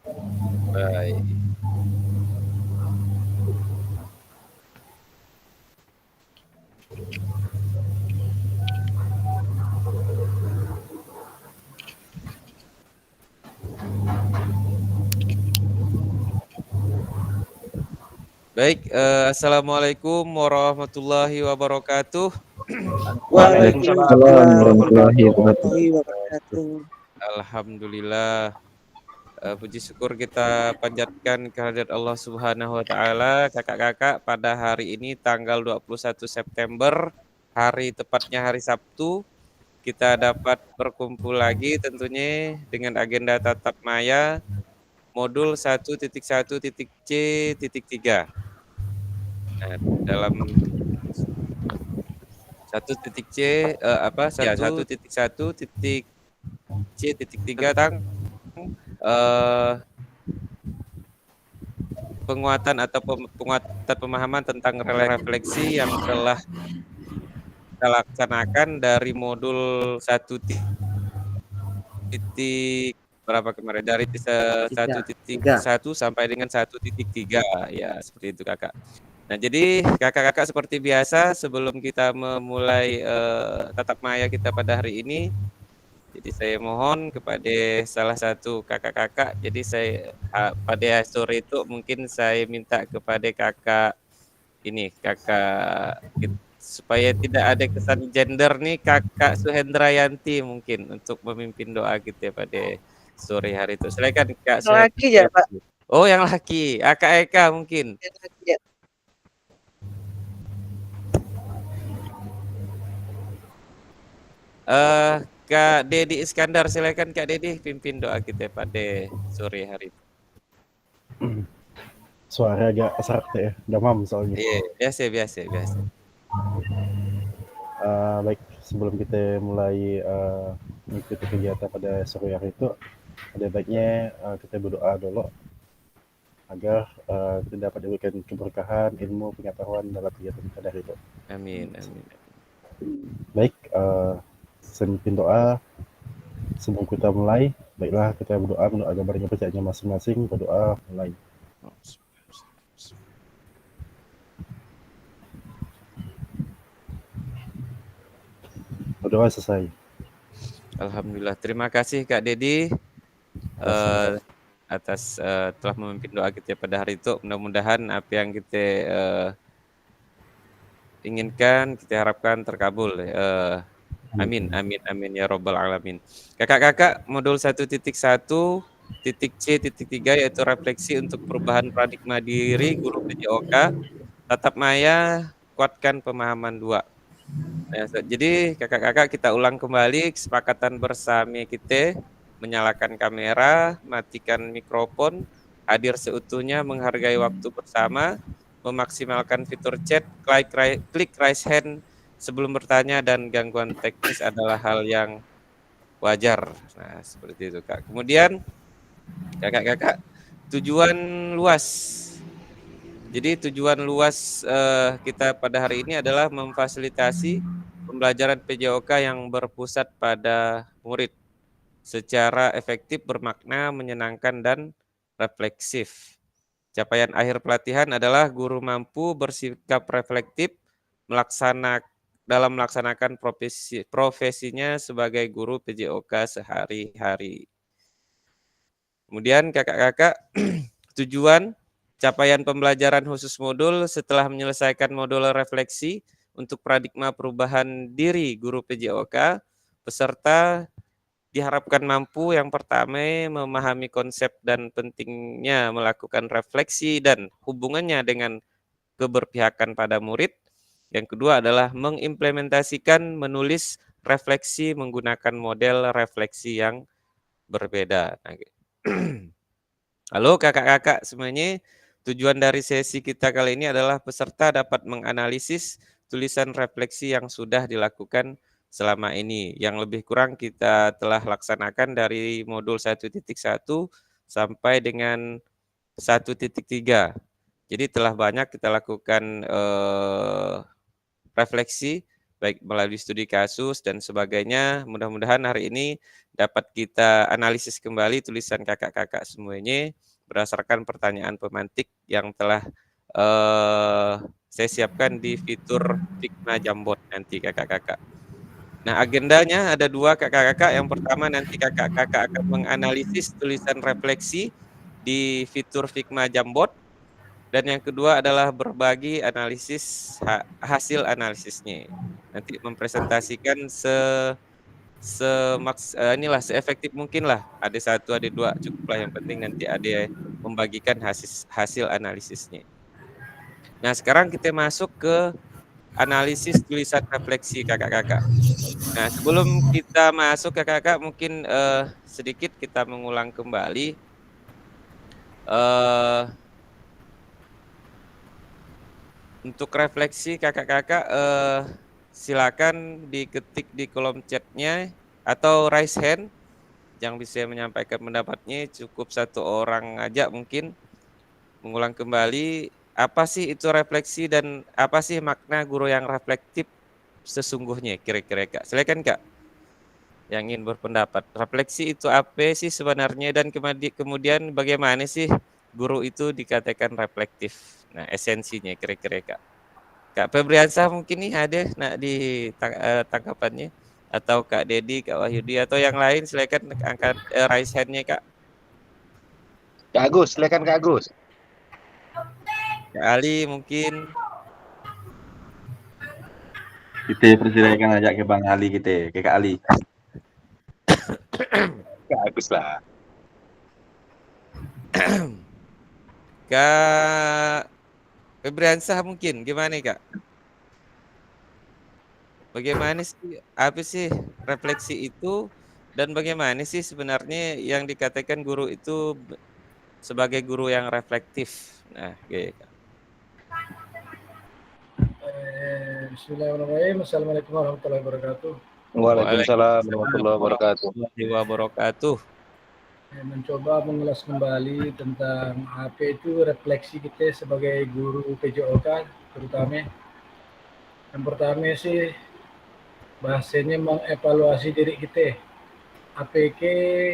Baik. Baik, assalamualaikum warahmatullahi wabarakatuh. Waalaikumsalam Waalaikumsalam warahmatullahi wabarakatuh. warahmatullahi wabarakatuh. Alhamdulillah, puji syukur kita panjatkan kehadirat Allah Subhanahu wa taala, Kakak-kakak, pada hari ini tanggal 21 September, tepatnya hari Sabtu, kita dapat berkumpul lagi tentunya dengan agenda tatap maya modul 1.1.C.3. Nah, dalam 1.C, 1.1.C.3 tentang penguatan atau penguatan pemahaman tentang refleksi yang telah kita laksanakan dari modul 1 titik berapa kemarin, dari Tiga, 1.1 sampai dengan 1.3, ya seperti itu Kakak. Nah, jadi Kakak-kakak, seperti biasa sebelum kita memulai tatap maya kita pada hari ini, jadi saya mohon kepada salah satu kakak-kakak, jadi pada sore itu mungkin saya minta kepada kakak ini, supaya tidak ada kesan gender nih, Kakak Suhendrayanti mungkin untuk memimpin doa kita pada sore hari itu. Silakan Kak lagi ya Pak. Suhendrayanti. Oh, yang laki, Kak Eka mungkin. Lagi ya. Kak Dedi Iskandar, silakan Kak Dedi pimpin doa kita pada sore hari itu. Suara agak serak ya, demam soalnya. Iya, biasa. Baik, sebelum kita mulai mengikuti kegiatan pada sore hari itu, ada baiknya kita berdoa dulu agar kita dapat diberikan keberkahan, ilmu, pengetahuan dalam kegiatan pada hari itu. Amin. Baik, saya memimpin doa. Sebelum kita mulai, baiklah kita berdoa menurut agama bacaannya masing-masing. Berdoa mulai. Berdoa selesai. Alhamdulillah. Terima kasih Kak Dedi atas telah memimpin doa kita pada hari itu. Mudah-mudahan apa yang kita inginkan, kita harapkan terkabul. Amin ya robbal alamin. Kakak-kakak, modul 1.1.C.3 yaitu refleksi untuk perubahan paradigma diri guru PJOK, tatap maya, kuatkan pemahaman 2. Nah, jadi kakak-kakak, kita ulang kembali kesepakatan bersama kita: menyalakan kamera, matikan mikrofon, hadir seutuhnya, menghargai waktu bersama, memaksimalkan fitur chat, klik raise hand sebelum bertanya, dan gangguan teknis adalah hal yang wajar. Nah, seperti itu Kak. Kemudian kakak-kakak, tujuan luas. Jadi tujuan luas kita pada hari ini adalah memfasilitasi pembelajaran PJOK yang berpusat pada murid secara efektif, bermakna, menyenangkan, dan refleksif. Capaian akhir pelatihan adalah guru mampu bersikap reflektif dalam melaksanakan profesinya sebagai guru PJOK sehari-hari. Kemudian kakak-kakak, tujuan capaian pembelajaran khusus modul setelah menyelesaikan modul refleksi untuk paradigma perubahan diri guru PJOK, peserta diharapkan mampu yang pertama memahami konsep dan pentingnya melakukan refleksi dan hubungannya dengan keberpihakan pada murid. Yang kedua adalah mengimplementasikan menulis refleksi menggunakan model refleksi yang berbeda. Nah, halo kakak-kakak semuanya, tujuan dari sesi kita kali ini adalah peserta dapat menganalisis tulisan refleksi yang sudah dilakukan selama ini. Yang lebih kurang kita telah laksanakan dari modul 1.1 sampai dengan 1.3. Jadi telah banyak kita lakukan refleksi baik melalui studi kasus dan sebagainya. Mudah-mudahan hari ini dapat kita analisis kembali tulisan kakak-kakak semuanya berdasarkan pertanyaan pemantik yang telah saya siapkan di fitur Figma Jambot nanti kakak-kakak. Nah, agendanya ada 2 kakak-kakak. Yang pertama nanti kakak-kakak akan menganalisis tulisan refleksi di fitur Figma Jambot, dan yang kedua adalah berbagi analisis hasil analisisnya. Nanti mempresentasikan seefektif mungkin lah. Ada 1, ada 2 cukuplah, yang penting nanti ada membagikan hasil analisisnya. Nah, sekarang kita masuk ke analisis tulisan refleksi kakak-kakak. Nah, sebelum kita masuk kakak-kakak mungkin sedikit kita mengulang kembali untuk refleksi kakak-kakak, silakan diketik di kolom chatnya atau raise hand yang bisa menyampaikan pendapatnya, cukup 1 orang aja mungkin. Mengulang kembali, apa sih itu refleksi dan apa sih makna guru yang reflektif sesungguhnya kira-kira Kak? Silakan Kak, yang ingin berpendapat. Refleksi itu apa sih sebenarnya dan kemudian bagaimana sih guru itu dikatakan reflektif? Nah, esensinya kira-kira Kak. Kak Febriansah mungkin nih ada tanggapannya, atau Kak Dedi, Kak Wahyudi atau yang lain silakan angkat raise hand-nya Kak. Kak Agus, silakan Kak Agus. Kak Ali mungkin. Kita persilakan ajak ke Bang Ali kita, ke Kak Ali. Kak Agus lah. Kak Febriansah mungkin gimana Kak? Bagaimana sih, apa sih refleksi itu dan bagaimana sih sebenarnya yang dikatakan guru itu sebagai guru yang reflektif? Nah, gitu. Bismillahirrahmanirrahim. Assalamualaikum warahmatullahi wabarakatuh. Waalaikumsalam warahmatullahi wabarakatuh. Wabarakatuh. Mencoba mengulas kembali tentang apa itu refleksi kita sebagai guru PJOK, terutama. Yang pertama sih bahasanya mengevaluasi diri kita. APK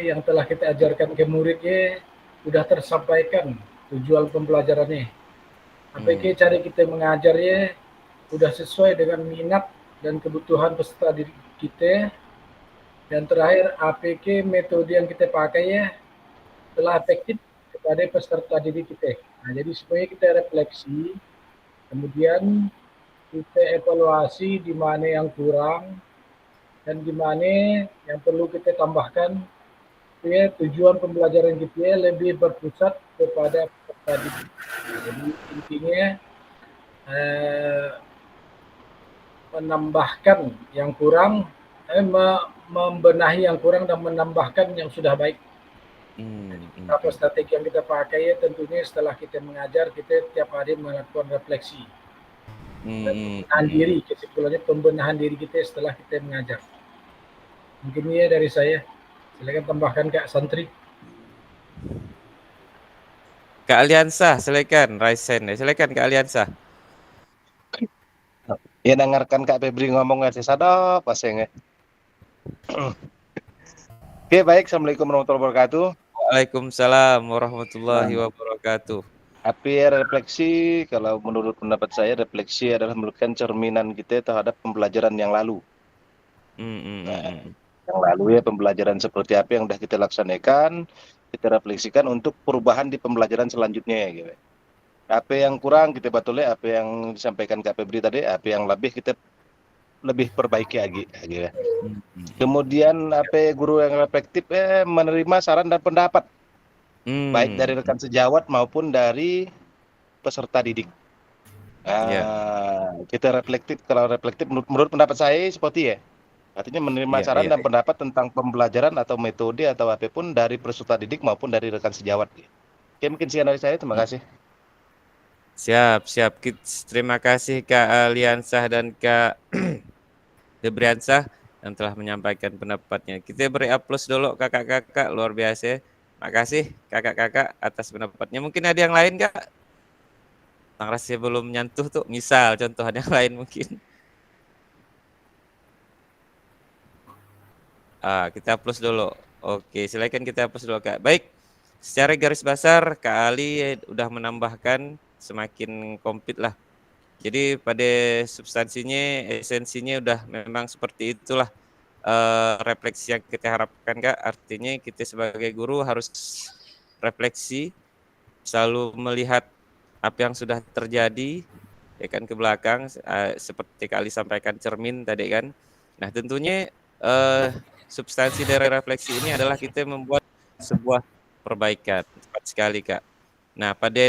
yang telah kita ajarkan ke muridnya sudah tersampaikan tujuan pembelajarannya. APK cara kita mengajarnya sudah sesuai dengan minat dan kebutuhan peserta didik kita. Dan terakhir, APK metode yang kita pakai ya telah efektif kepada peserta didik kita. Nah, jadi semuanya kita refleksi, kemudian kita evaluasi di mana yang kurang dan di mana yang perlu kita tambahkan. Ya, tujuan pembelajaran kita lebih berpusat kepada peserta didik. Jadi intinya menambahkan yang kurang, membenahi yang kurang dan menambahkan yang sudah baik. Apa strategi yang kita pakai ya tentunya setelah kita mengajar, kita tiap hari melakukan refleksi. Pembenahan diri, kesimpulannya pembenahan diri kita setelah kita mengajar. Mungkin ya dari saya. Silakan tambahkan Kak Santri. Kak Aliansah, silakan raise hand. Silakan Kak Aliansah. Ya dengarkan Kak Febri ngomongnya sadap paseng ya. Oke, baik. Assalamualaikum warahmatullahi wabarakatuh. Waalaikumsalam warahmatullahi wabarakatuh. Apa refleksi, kalau menurut pendapat saya, refleksi adalah memberikan cerminan kita terhadap pembelajaran yang lalu. Yang lalu ya pembelajaran seperti apa yang sudah kita laksanakan, kita refleksikan untuk perubahan di pembelajaran selanjutnya ya gitu. Apa yang kurang kita batulnya, apa yang disampaikan Kak Febri tadi, apa yang kita lebih perbaiki lagi gitu. Kemudian apa guru yang reflektif menerima saran dan pendapat baik dari rekan sejawat maupun dari peserta didik. Kita reflektif, kalau reflektif menurut pendapat saya seperti ya, artinya menerima saran dan pendapat tentang pembelajaran atau metode atau apapun dari peserta didik maupun dari rekan sejawat. Oke, mungkin sekian dari saya, terima kasih. Siap. Terima kasih Kak Aliansah dan Kak Febriansah yang telah menyampaikan pendapatnya. Kita beri aplaus dulu kakak-kakak, luar biasa. Makasih kakak-kakak atas pendapatnya. Mungkin ada yang lain Kak? Yang rasanya belum nyantuh tuh, misal contoh yang lain mungkin. Kita hapus dulu. Oke, silakan kita hapus dulu, Kak. Baik, secara garis besar Kak Ali udah menambahkan semakin komplit lah. Jadi pada substansinya, esensinya udah memang seperti itulah refleksi yang kita harapkan, Kak. Artinya kita sebagai guru harus refleksi, selalu melihat apa yang sudah terjadi ya kan ke belakang, seperti Kak Ali sampaikan cermin tadi kan. Nah, tentunya substansi dari refleksi ini adalah kita membuat sebuah perbaikan. Tepat sekali, Kak. Nah, pada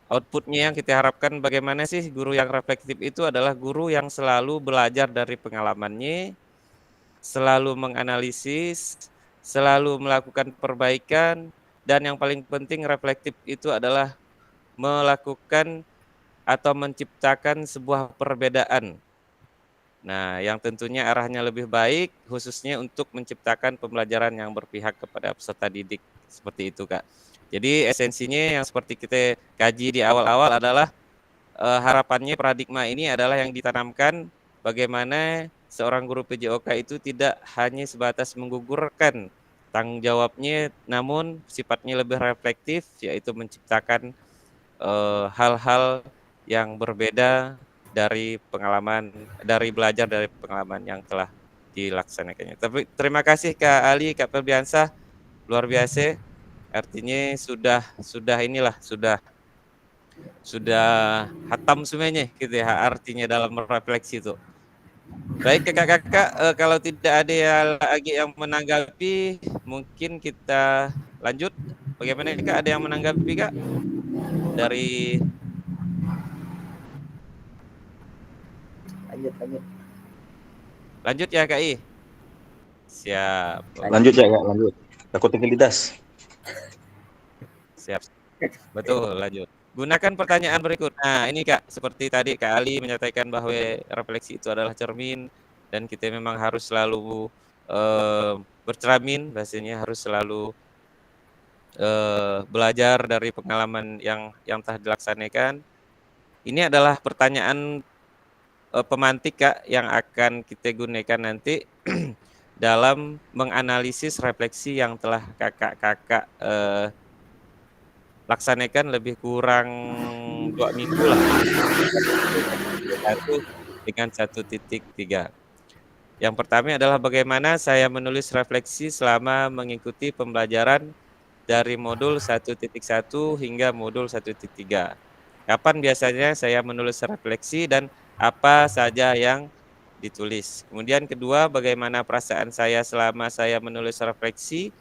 outputnya yang kita harapkan bagaimana sih guru yang reflektif itu adalah guru yang selalu belajar dari pengalamannya, selalu menganalisis, selalu melakukan perbaikan, dan yang paling penting reflektif itu adalah melakukan atau menciptakan sebuah perbedaan. Nah, yang tentunya arahnya lebih baik, khususnya untuk menciptakan pembelajaran yang berpihak kepada peserta didik. Seperti itu, Kak. Jadi esensinya yang seperti kita kaji di awal-awal adalah harapannya paradigma ini adalah yang ditanamkan bagaimana seorang guru PJOK itu tidak hanya sebatas menggugurkan tanggung jawabnya, namun sifatnya lebih reflektif, yaitu menciptakan hal-hal yang berbeda dari pengalaman, dari belajar dari pengalaman yang telah dilaksanakannya. Tapi terima kasih Kak Ali, Kak Febriansah, luar biasa. Artinya sudah inilah sudah hatam semuanya gitu ya artinya dalam merefleksi itu. Baik kakak-kakak, kalau tidak ada yang lagi yang menanggapi, mungkin kita lanjut. Bagaimana Kak? Ada yang menanggapi Kak? Dari Lanjut. lanjut ya Kak I. Siap. Lanjut ya Kak, lanjut. Takut tinggal lidas. Siap. Betul, lanjut. Gunakan pertanyaan berikut. Nah, ini Kak, seperti tadi Kak Ali menyatakan bahwa refleksi itu adalah cermin dan kita memang harus selalu bercermin, bahasanya harus selalu belajar dari pengalaman yang telah dilaksanakan. Ini adalah pertanyaan pemantik Kak yang akan kita gunakan nanti dalam menganalisis refleksi yang telah kakak-kakak laksanakan lebih kurang 2 minggu lah. 1 dengan 1.3. Yang pertama adalah bagaimana saya menulis refleksi selama mengikuti pembelajaran dari modul 1.1 hingga modul 1.3. Kapan biasanya saya menulis refleksi dan apa saja yang ditulis. Kemudian kedua, bagaimana perasaan saya selama saya menulis refleksi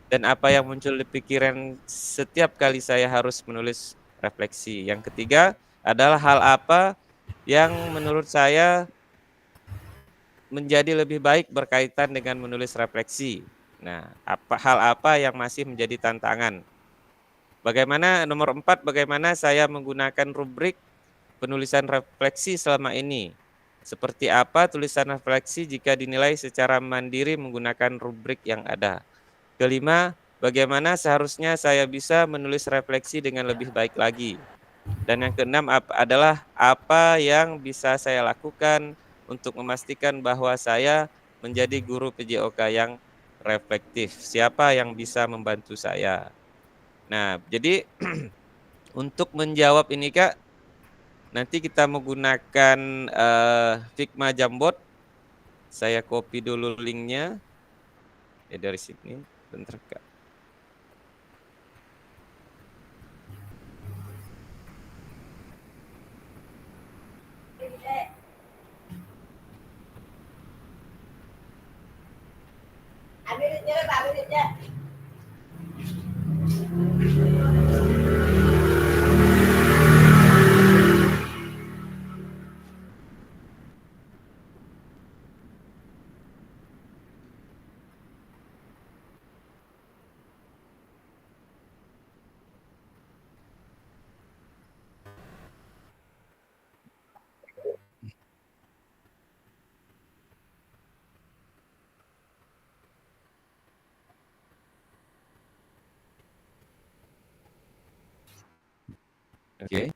dan apa yang muncul di pikiran setiap kali saya harus menulis refleksi. Yang ketiga adalah hal apa yang menurut saya menjadi lebih baik berkaitan dengan menulis refleksi. Nah, hal apa yang masih menjadi tantangan? Bagaimana nomor 4, bagaimana saya menggunakan rubrik penulisan refleksi selama ini? Seperti apa tulisan refleksi jika dinilai secara mandiri menggunakan rubrik yang ada? Kelima, bagaimana seharusnya saya bisa menulis refleksi dengan lebih baik lagi? Dan yang keenam adalah apa yang bisa saya lakukan untuk memastikan bahwa saya menjadi guru PJOK yang reflektif. Siapa yang bisa membantu saya? Nah, jadi untuk menjawab ini Kak, nanti kita menggunakan Figma Jamboard. Saya copy dulu linknya. Dari sini, bentar Kak. Oke.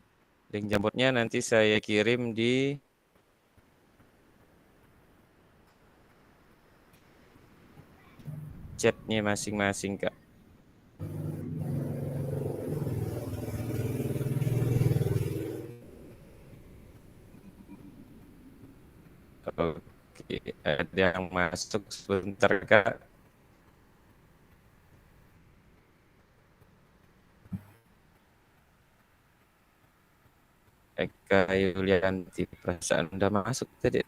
Link Jamboardnya nanti saya kirim di chatnya masing-masing, Kak. Oke, ada yang masuk sebentar, Kak. Eka Yulianti, perasaan udah masuk tadi.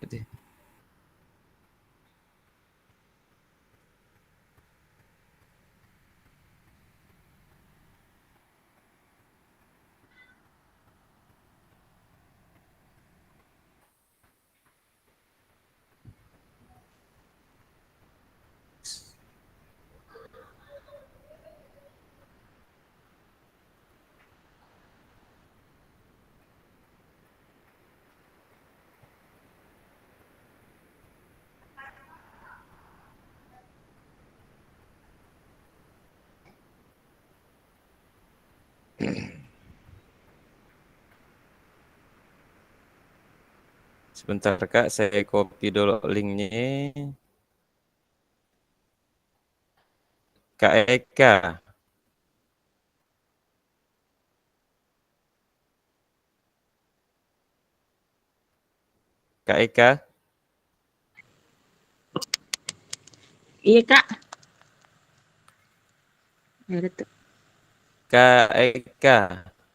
Sebentar, Kak, saya copy dulu linknya. Kak Eka. Kak Eka. Iya Kak. Ada tuh. Kak Eka.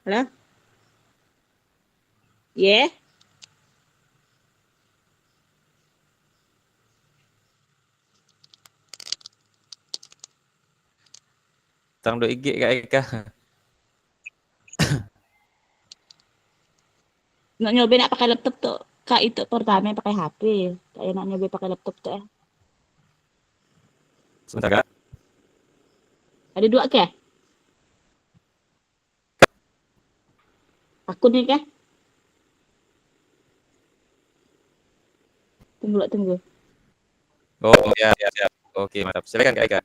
Halo? Yeah. Tang do IG Kak Eka. Nak nyobain nak pakai laptop tuh. Kak itu pertama pakai HP. Kayak nak nyobain pakai laptop tuh ya. Sebentar, Kak. Ada dua ke? Akun nih kah? Tunggu. Oh, ya, ya. Oke, mantap. Silakan Kak Eka.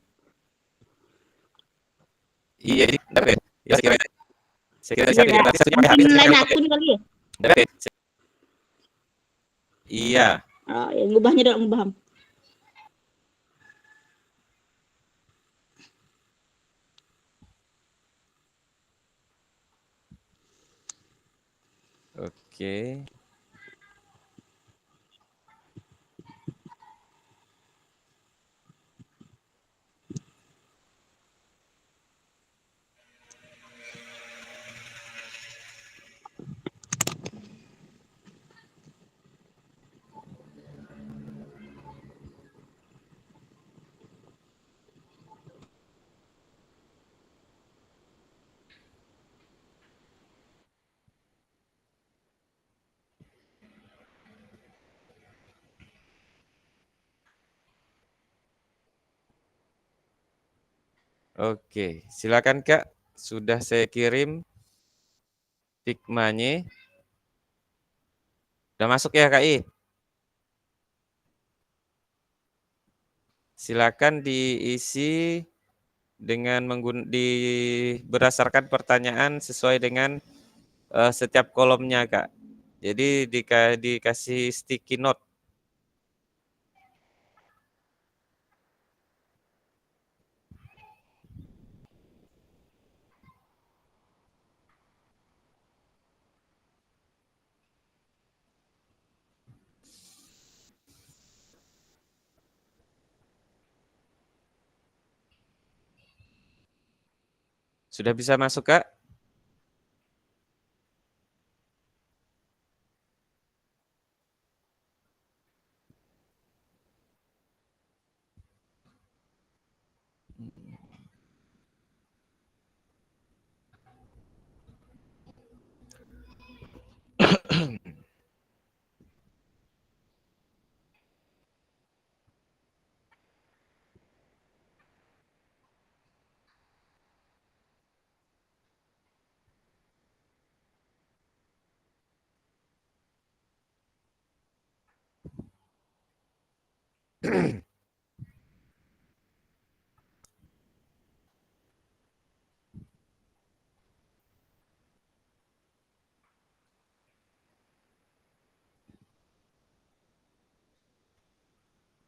Iya, jadi dapat. Ya, saya kira Iya Kak. nanti satunya pakai HP, Mungkin satunya lain pakai laptop ya. akun kali ya? Dapat. Iya. Oh, ya ngubahnya dong ngubah. Oke. Oke, silakan Kak. Sudah saya kirim Figma-nya. Udah masuk ya Kak I? Silakan diisi dengan berdasarkan pertanyaan sesuai dengan setiap kolomnya Kak. Jadi dikasih sticky note. Sudah bisa masuk Kak?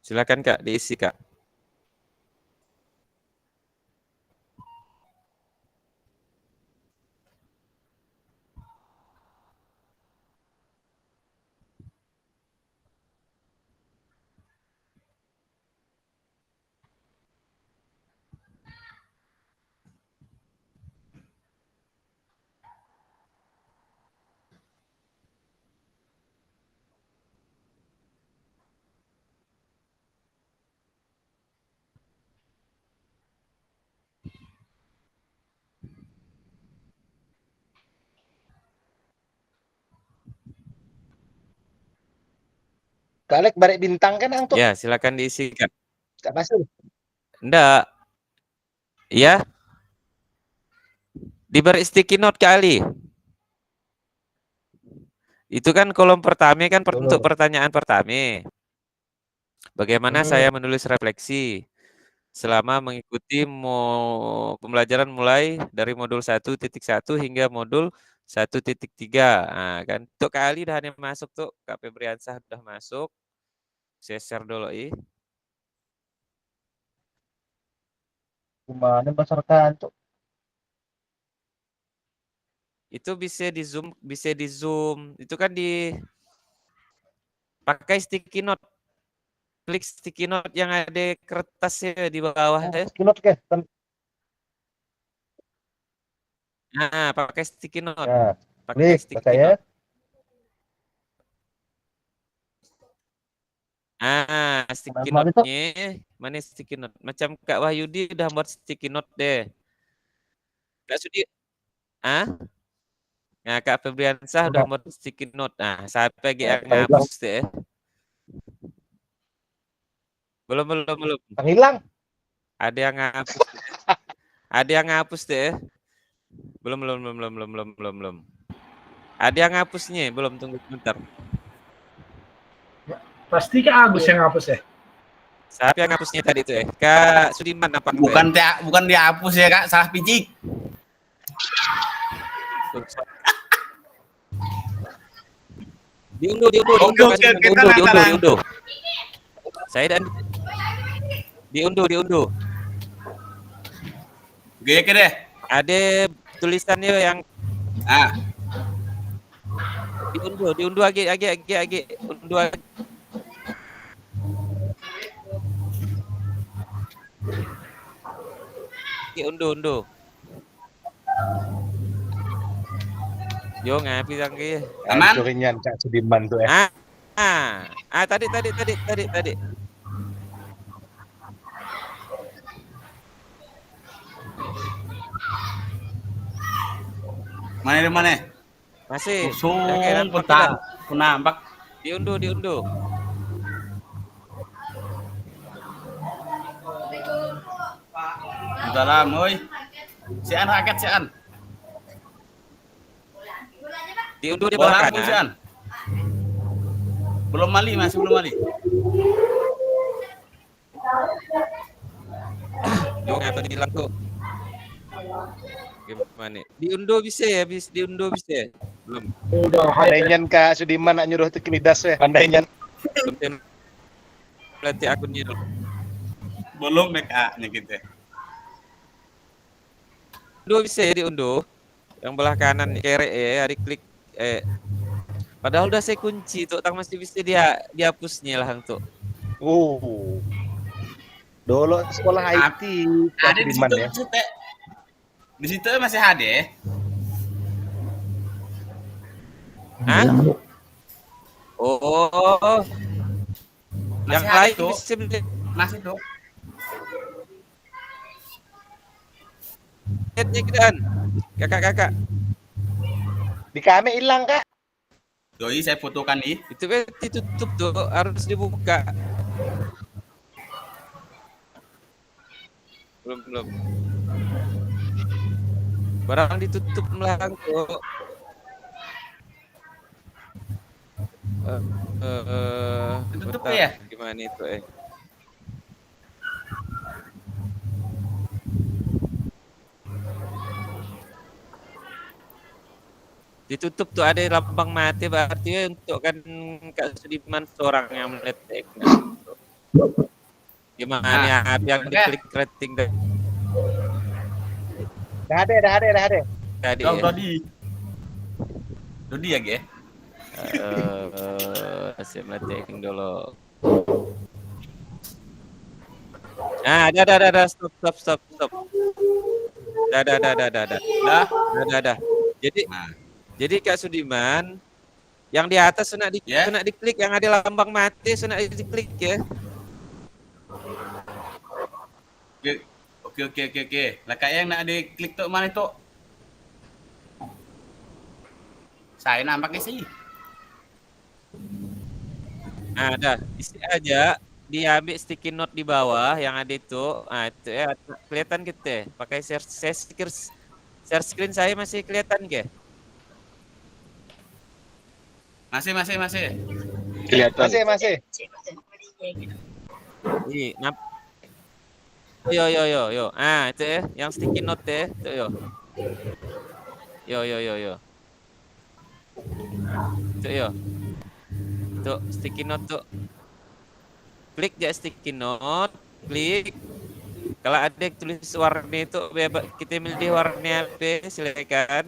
Silakan Kak, diisi Kak. Kak Alek balik bintang kan ang tuh? Ya, silakan diisikan. Kak masuk. Enggak. Ya, diberi sticky note kali. Itu kan kolom pertama kan untuk pertanyaan pertama. Bagaimana saya menulis refleksi selama mengikuti pembelajaran mulai dari modul 1.1 hingga modul 1.3. Nah, kan untuk kali dah masuk tuh, Kak Febriansah udah masuk. Saya share dulu Gimana besarkan tuh? Itu bisa di zoom. Itu kan pakai sticky note. Klik sticky note yang ada kertasnya di bawah ya. Sticky note ke? Nah, pakai sticky note. Nah, Pakai klik sticky saya. note. Sticky note-nya. Mana sticky note? Macam Kak Wahyudi udah buat sticky note deh. Kak Sudi. Nah, Kak Febriansah udah buat sticky note. Nah, sampai yang ngapus deh. Belum. Hilang. Ada yang ngapus. Ada yang ngapus deh. Belum. Ada yang ngapusnya, belum, tunggu sebentar. Pasti Kak Agus yang ngapus ya? Siapa yang ngapusnya tadi tuh Kak Sudiman apa? Bukan dihapus ya Kak, salah picik. Diunduh. Saya dan diunduh. Oke deh. Ada tulisannya yang diunduh lagi unduh lagi. Unduh. Yo ngapi sang ki. Aman. Turingan Kak Sudiman tuh Tadi. Mana? Masih. Kosong petang. Nampak. Diunduh. Dalam, oi. Sian rakyat sian. Diunduh di bawah kanan. Sian. Masih belum mali. Yo ngapa hilang tuh? Gimana? Diunduh bisa ya? Diunduh bisa. Belum. Udah. Pandainya Kak Sudiman nak nyuruh kenidas ya. Pandainya. Belum pelatih akunnya dulu. Belum make-nya gitu. Diunduh bisa ya, diunduh. Yang belah kanan kere ya, diklik padahal udah saya kunci tuh, masih bisa dihapusnya lah tuh. Dulu sekolah IT ada di situ ya. Di situ masih ada. Oh. Yang lain tuh masih tuh. Lihatnya keadaan. Kakak. Di kami hilang Kak. Doi saya fotokan nih. Itu kan ditutup tuh, harus dibuka. Belum. Barang ditutup melahang tuh. Ditutup ya? Gimana itu Ditutup tuh, ada lambang mati, berarti untuk kan Kak Sudiman seorang yang meletek. Gimana yang diklik rating deh. Dah ada. Tadi. Dodi ya, Ge? Saya meletek dulu. Ada. Stop. Dah. Jadi Kak Sudiman, yang di atas sudah diklik, yang ada lambang mati sudah diklik ya. Oke. Lah kayak yang nak diklik tuh mana tuh? Saya nampaknya sih. Ada, isi aja, diambil sticky note di bawah yang ada itu, itu ya kelihatan gitu ya, pakai share screen saya masih kelihatan ke? Masih, masih, masih. Kelihatan. Masih. Yo yo yo yo. Itu ya, yang sticky note ya, itu yo. Yo yo yo yo. Itu yo. Tuh, sticky note tuh. Klik aja sticky note, klik. Kalau ada yang tulis warna itu, kita milih warna apa, silakan.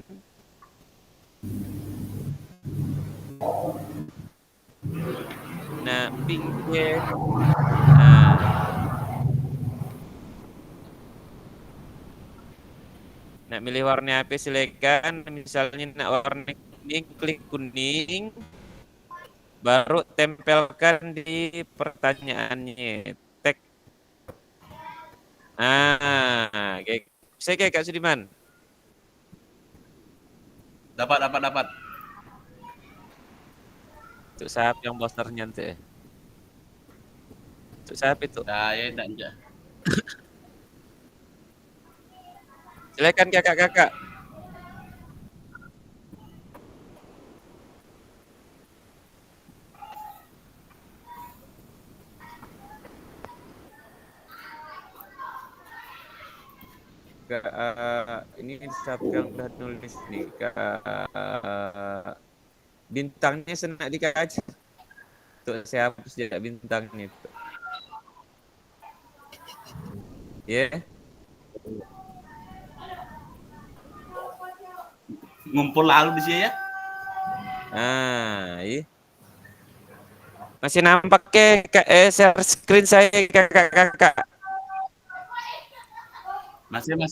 Nah, pink ya. Nah. Nak milih warna apa silakan. Misalnya nak warna kuning, klik kuning. Baru tempelkan di pertanyaannya. Tag. Saya kayak Kak Sudiman. Dapat. Untuk siapa yang posternya nanti? Untuk siapa itu? Saya tidak. Silakan kakak-kakak. Ini siapa yang udah nulis nih? Bintangnya senak dikaji. Tuh saya hapus juga bintangnya itu. Ya. Ngumpul lalu di sini ya. Iya. Masih nampak ke share screen saya kakak-kakak. Masih.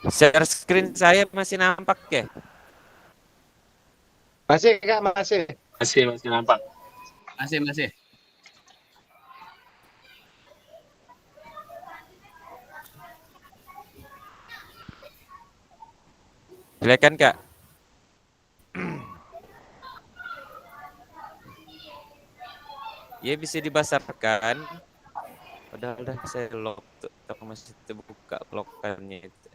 Share screen saya masih nampak ke? Masih Kak, masih. Masih nampak. Masih. Silakan Kak. Ya bisa dibesarkan. Padahal udah saya lock tuh, tapi masih terbuka lokannya itu.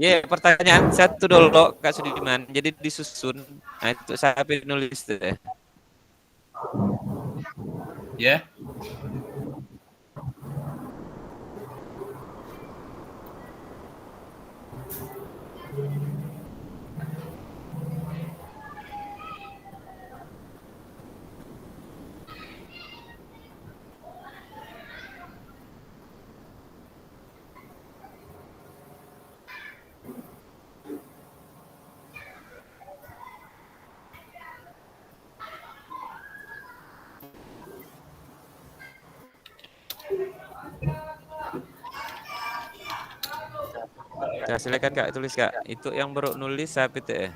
Ya, pertanyaan satu dulu Kak Sudiman. Jadi disusun. Nah, itu saya nulis tuh ya. Ya. Nah, silakan Kak, tulis Kak. Itu yang baru nulis siapa itu ya?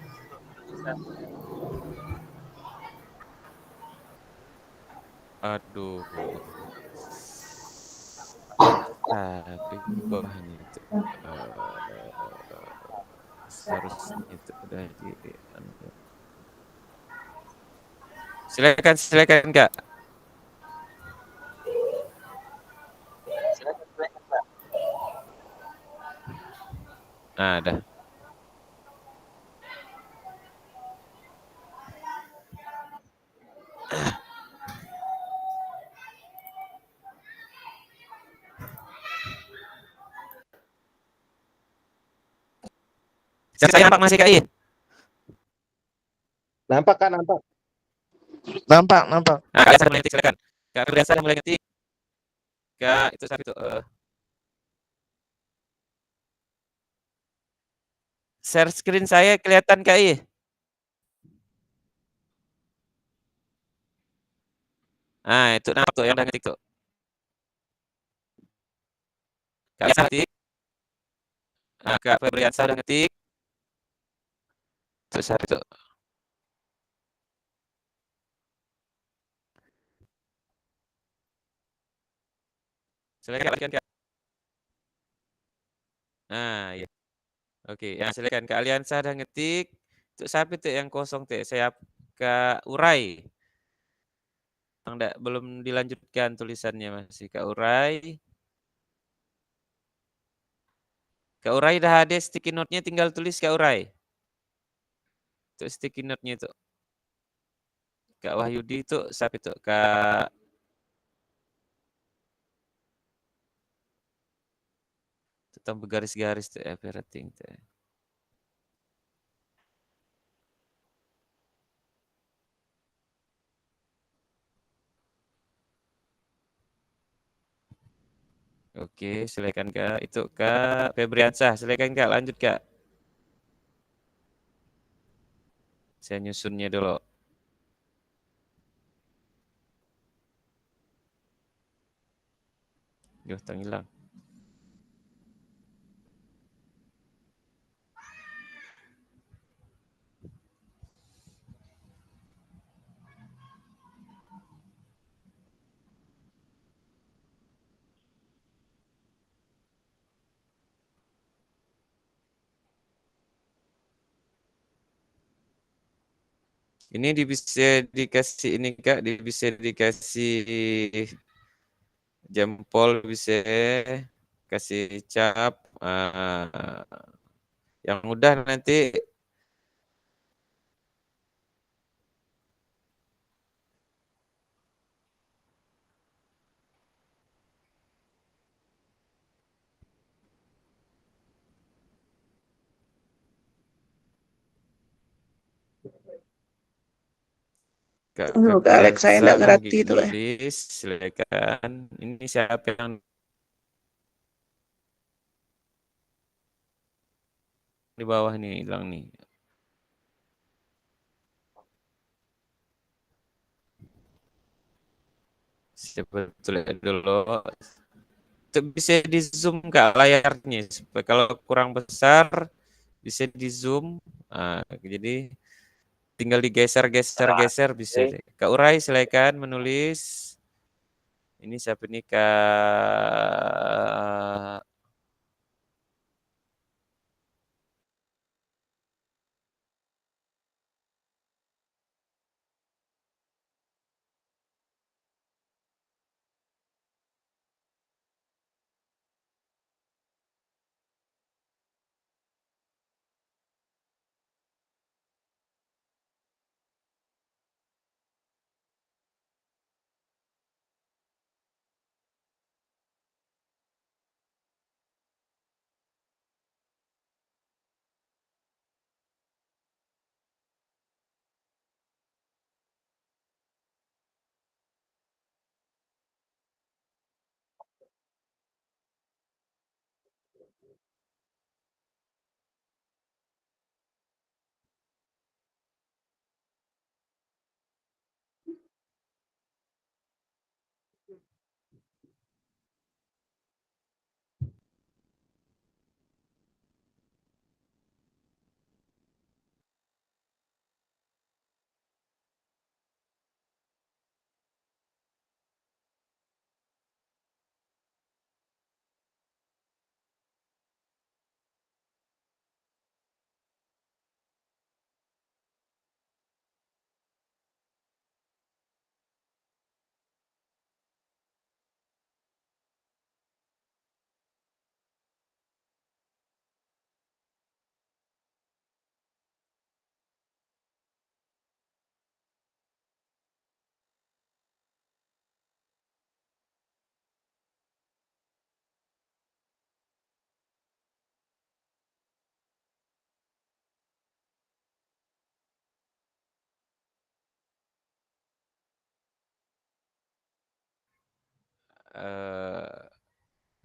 Aduh. Tapi bawahnya itu seharusnya itu udah di silakan Kak. Nah, dah. Saya nampak masih Kak I? Nampak Kak, nampak. Nampak. Nah, Kak Hasan mulai ngetik silakan. Kak Firdasan mulai ngetik. Kak, itu siapa itu? Share screen saya kelihatan Kak I? Nah, itu nampak tuh yang udah ngetik tuh. Kak Hasan ngetik. Nah, Kak Febriansa udah ngetik. Itu siapa itu? Silakan Kak. Nah, ya. Oke, ya silakan Kak Aliansa dah ngetik. Untuk siapa tuh yang kosong tuh? Saya Kak Urai. Yang belum dilanjutkan tulisannya masih Kak Urai. Kak Urai dah ada sticky note-nya, tinggal tulis Kak Urai. Untuk sticky note-nya itu. Kak Wahyudi itu siapa itu? Kak tentang bergaris-garis tuh everything tuh. Oke, silakan Kak. Itu Kak Febriansah, silakan Kak, lanjut Kak. Saya nyusunnya dulu. Yuh, hilang. Ini bisa dikasih ini Kak, bisa dikasih jempol, bisa kasih cap. Yang udah nanti Kak Tunggu, Kak Alex, saya nggak ngerti itu, ya. Gilis, silakan. Ini siapa yang di bawah nih hilang nih? Sebetulnya dulu. Itu bisa di zoom Kak layarnya supaya kalau kurang besar bisa di zoom. Jadi tinggal digeser-geser bisa deh. Kak Urai silakan menulis. Ini siapa nih Kak?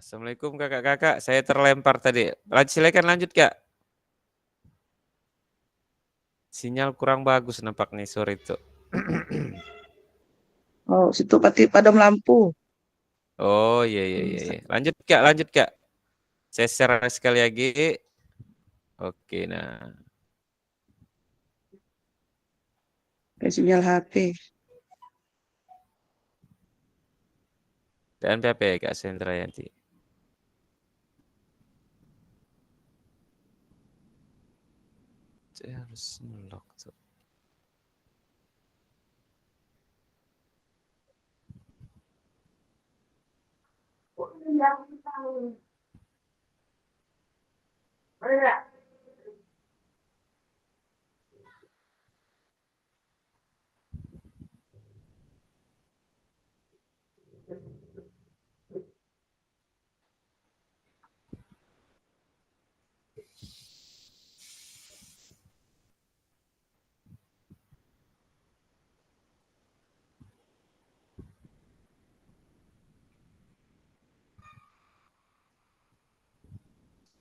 Assalamualaikum kakak-kakak, saya terlempar tadi. Silakan lanjut Kak. Sinyal kurang bagus nampak nih sore itu. Oh, situ pasti padam lampu. Oh iya iya iya. Iya. Lanjut Kak. Saya share sekali lagi. Oke, nah. Kayak sinyal HP. Dan PP Kak Sendrayanti. Saya harus nge-lock tuh.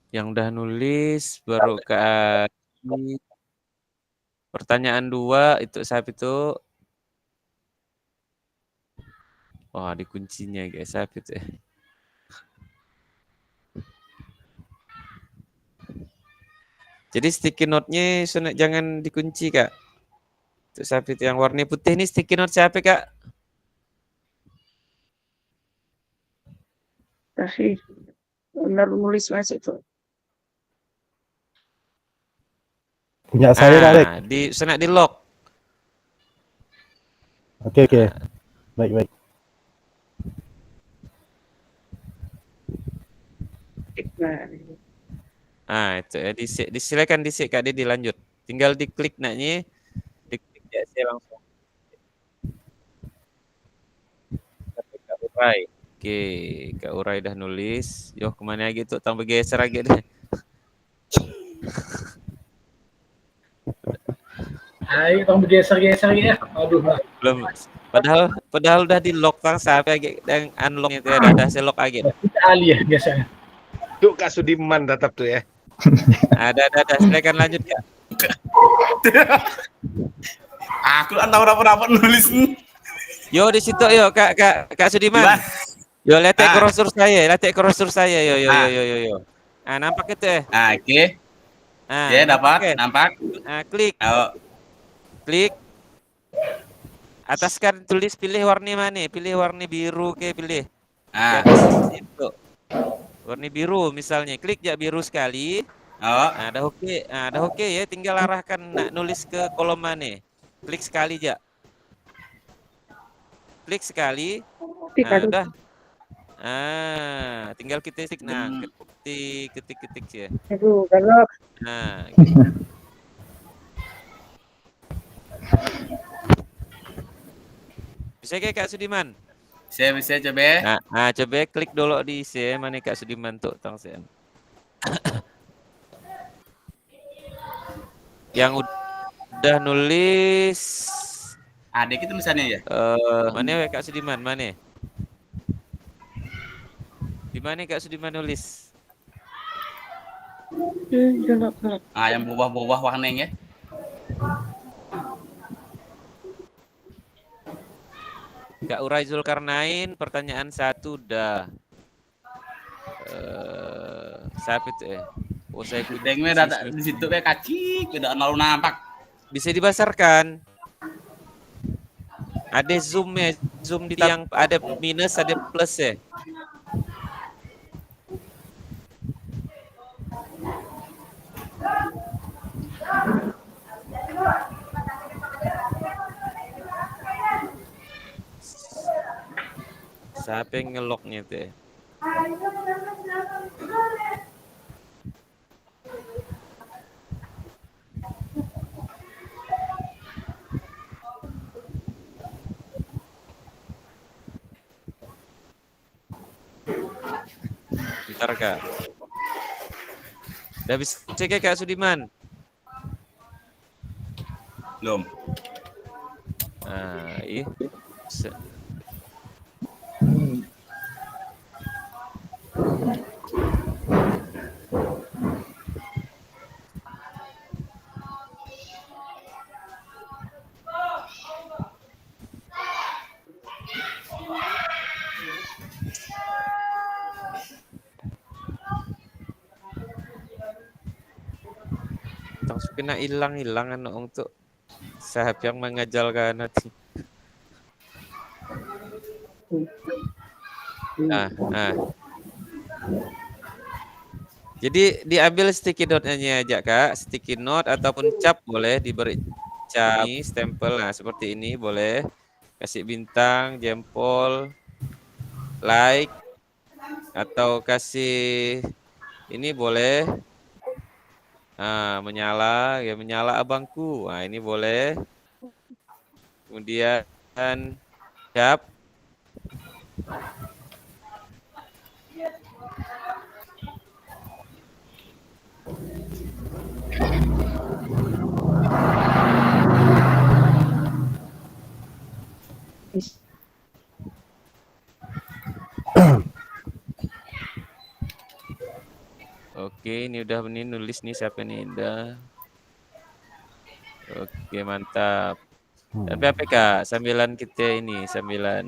Yang udah nulis baru Kak Adi. Pertanyaan 2 itu siapa itu? Wah, dikuncinya guys, siapa itu ya? Jadi sticky note-nya jangan dikunci, Kak. Itu siapa itu yang warna putih ini sticky note siapa, Kak? Kasih benar nulis mas itu. Punya saya Alek. Di lock. Oke. Baik. Nah, itu ya disilakan Kak Dedi dilanjut. Tinggal diklik naknya, diklik ya saya langsung. Kak Urai. Oke, Kak Urai udah nulis. Yo, kemana lagi tuh? Tambah geser lagi deh. Ayo, tong bergeser-geser ya. Aduh lah. Belum. Padahal udah di lock tang sampai yang unlock itu ya udah saya lock lagi. Kita alih ya biasanya. Tuh Kak Sudiman tetap tuh ya. Ada. Silakan lanjut ya. Aku kan tahu rapat nulis. Yo di situ yo Kak Sudiman. Yo letek krosur saya. Yo. Ah, nampak itu ya? Oke. Ya, dapat, nampak. Klik. Klik. Atas kan tulis pilih warna mana? Pilih warna biru pilih. Itu. Warna biru misalnya. Klik ya biru sekali. Nah, dah oke ya, tinggal arahkan nulis ke kolom mana. Klik sekali aja. Klik sekali. Nah, udah. Tinggal kita ketik. Nah, ketik ya. Aduh, kalau Nah, gitu. Bisa kayak Kak Sudiman? Bisa coba. Nah, coba klik dulu di sini mana Kak Sudiman tuh tang sen. Yang udah nulis. Ada gitu tulisannya ya? Mana Kak Sudiman? Mana? Di mana Kak Sudiman nulis? Yang berubah-ubah warnanya. Kak Urai Zulkarnain, pertanyaan 1 udah. Siapa itu ya? Oh, saya Dengme data di situ kayak kacik, tidak lalu nampak. Bisa dibesarkan. Ada zoomnya, zoom di yang ada minus, ada plus ya. Siapa yang ngeloknya itu ya? Bentar Kak. Udah bisa cek Kak Sudiman? Belum. Iya. Langsung kena hilang untuk sahab yang mengajalkan nanti. Nah, nah. Jadi diambil sticky note-nya aja Kak, sticky note ataupun cap boleh diberi cap ini stempel. Nah, seperti ini boleh. Kasih bintang, jempol, like atau kasih ini boleh. Nah, menyala ya menyala abangku. Nah, ini boleh. Kemudian cap. Oke, ini udah ini nulis nih siapa nih Indah. Oke, mantap. Tapi apa Kak? Sambilan kita ini, sambilan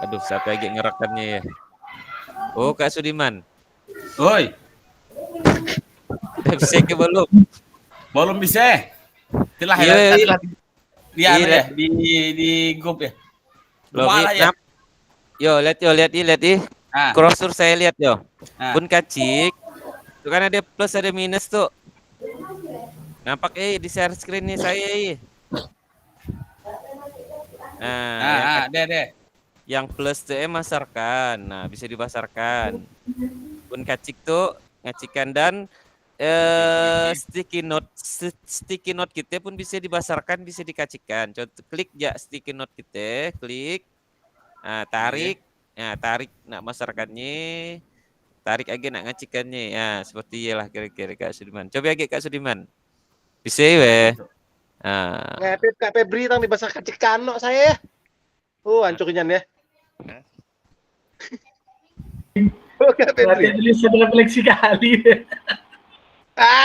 aduh, siapa lagi ngerakannya ya? Oh, Kak Sudiman. Oi, Udah bisa ke belum? belum bisa. Itulah Iya, ya, iya. dia Iya, ya di grup ya. Belum Malah ya. Yo, lihat ih. Ah, Crossur saya lihat yo. ah. Pun kacik. Itu kan ada plus ada minus tuh. Nampak di share screen nih saya. Nah, Deh. yang plus tuh masarkan. Nah, bisa dibasarkan. Pun kacik tuh ngacikan dan sticky note kita pun bisa dibasarkan, bisa dikacikan. Contoh klik ya sticky note kita, klik. Nah, tarik. Nah, tarik nak masarkannya. Tarik aja nak ngacikannya. Ya, seperti iyalah kira-kira Kak Sudiman. Coba aja Kak Sudiman. Bisa we. Nah, Ngepit Kak Febri tang dibasah kacik kano saya. Hancurinnya ya. Kak Febri. Berarti tulis refleksi kali.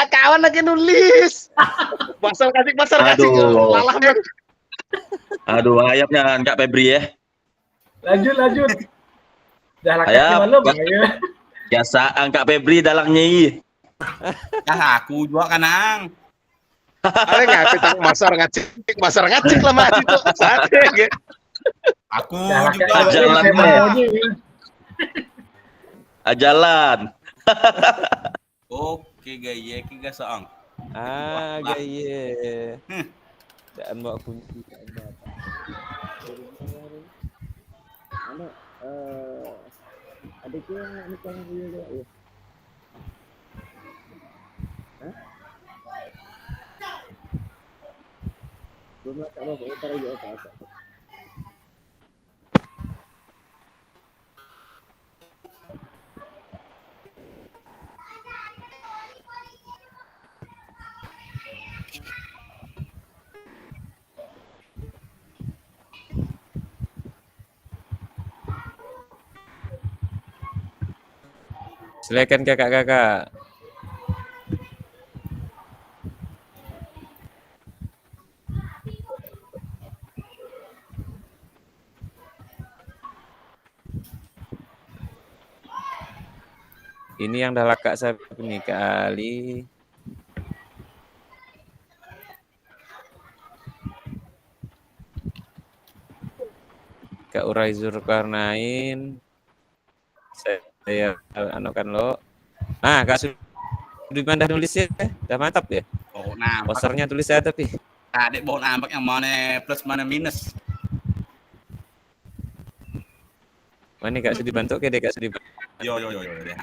Kawan lagi nulis. Pasar kacik. Aduh. Lalah men. Aduh, ayamnya Kak Febri ya. Lanjut. Dah lakat Ayam, di malam Pak. ya. Biasaan Kak Febri dalangnya i. Aku juga kanang. Ada ngepit tang masar ngacik lah mati tuh. Sate gitu. Aku Dah lakat juga. Aja lah, saya maunya. Ajalan. Oke gaya kita soang. gaya. Jangan bawa kunci. Ada yang nikah juga ya. Belum tak apa, utara juga apa. Silakan kakak-kakak. Ini yang dah lakak saya nih kali. Kak Urai Zulkarnain. Saya anukan lo. Nah, Kak Sudiman dah nulis ya? Dah mantap ya? Oh, nah. Posternya tulis saya tapi. Adik bawa nampak yang mana plus mana minus. Mana Kak Sudiman tuh? Oke deh Kak Sudiman. Yo deh.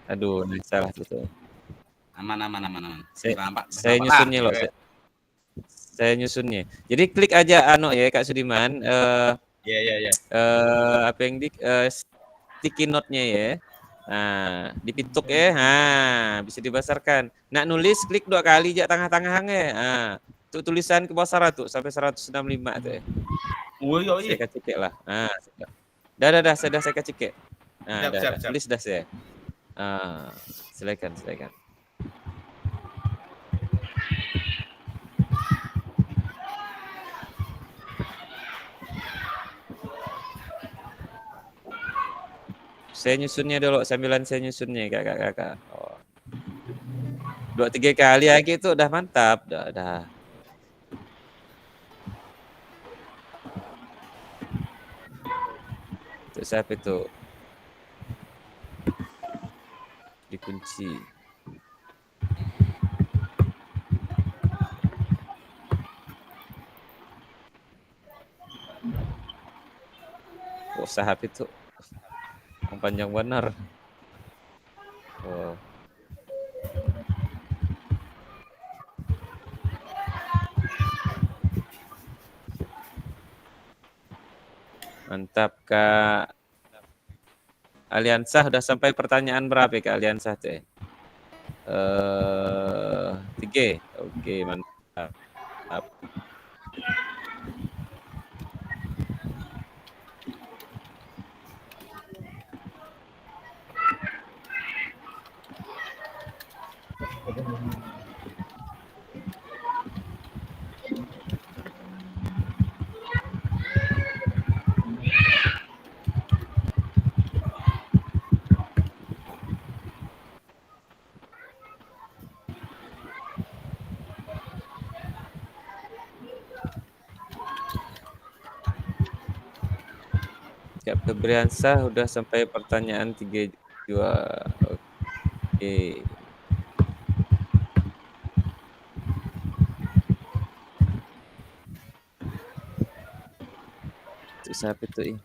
Aduh, salah tuh. Aman. Saya nyusunnya loh. Saya nyusunnya. Jadi klik aja ya Kak Sudiman. Iya. Apa yang di sticky note-nya ya. Nah, dipituk ya. Nah, bisa dibesarkan. Nak nulis klik 2 kali aja tengah-tengahnya. Nah, tuh tulisan ke bawah 100 sampai 165 tuh ya. Iya. Saya kacik lah. Nah, dah saya kacik. Nah, siap. tulis dah saya. Silakan. Saya nyusunnya dulu, sambilan saya nyusunnya kakak-kakak. Oh. 2-3 kali lagi itu udah mantap, udah. Itu siapa itu? Dikunci. Usaha itu yang panjang benar. Oh. Mantap Kak. Aliansa udah sampai pertanyaan berapa Kak Aliansa tuh? 3. Oke, mantap. Kak Febriansah udah sampai pertanyaan 3 juga. Oke. Itu siapa itu?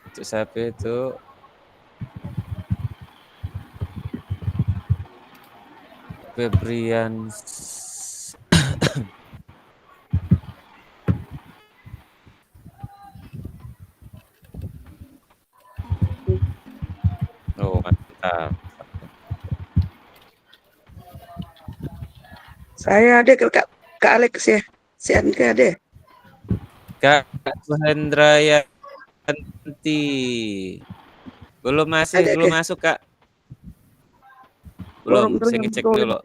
Itu siapa itu? Febrians. Oh, mantap. Saya ada Kak Alex ya. Si Anka ada. Kak Suhendrayanti. Belum masuk Kak. Belum, saya ngecek dulu.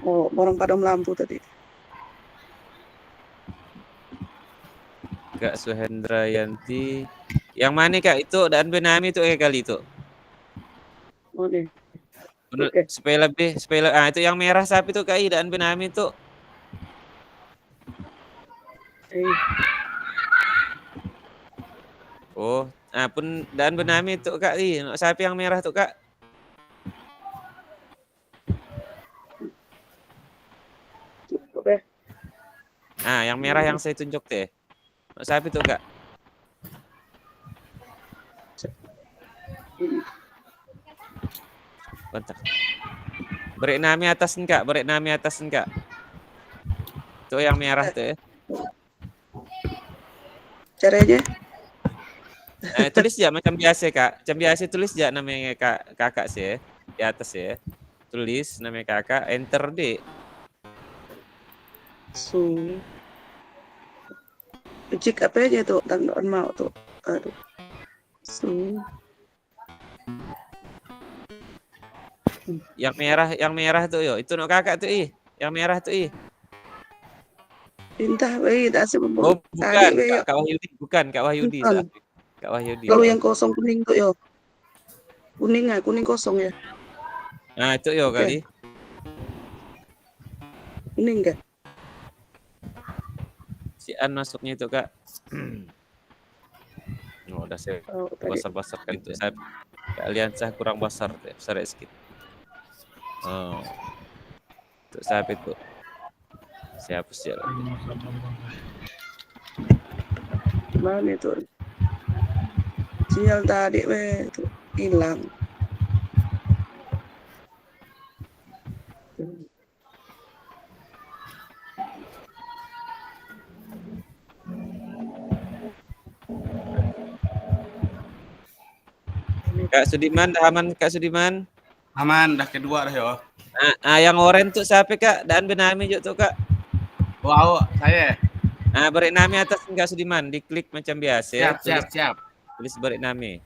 Oh, orang padam lampu tadi. Kak Suhendrayanti. Yang mana Kak? Itu dan Benami itu kali itu. Oh nih. Okay. Supaya itu yang merah sapi itu Kak dan Benami itu. Oh, pun dan Benami itu Kak sapi yang merah tuh Kak. Yang merah yang saya tunjuk teh. Sapi tuh Kak. Bentar. Beri nami atas Kak. Itu yang merah tuh ya. Caranya? Tulis ya macam biasa Kak. Macam biasa tulis ya namanya kakak sih ya. Di atas ya. Tulis namanya kakak, enter deh. Cek apa aja tuh tanggapan mau tuh. Aduh. Yang merah tuh yo. Itu no kakak tuh Yang merah tuh Entah tak sih. Oh, bukan Kak Wahyudi, bukan Kak Wahyudi. Kak Wahyudi. Kalau yang kosong kuning tuh yo. Kuning kosong ya. Nah, itu yo kali. Kuning kan? Si An masuknya itu Kak. Udah saya besar kan itu. Saya Aliansa kurang besar sedikit. Oh. Itu siapa itu? Saya hapus ya. Mana itu? Sinyal tadi itu hilang. Kak Sudiman, dah aman Kak Sudiman? Aman, dah kedua dah yo. Yang orange tuh siapa Kak? Dan Benami juga tuh Kak. Wow, saya. Beri nami atas Kak Sudiman, diklik macam biasa. Siap. Tulis beri nami.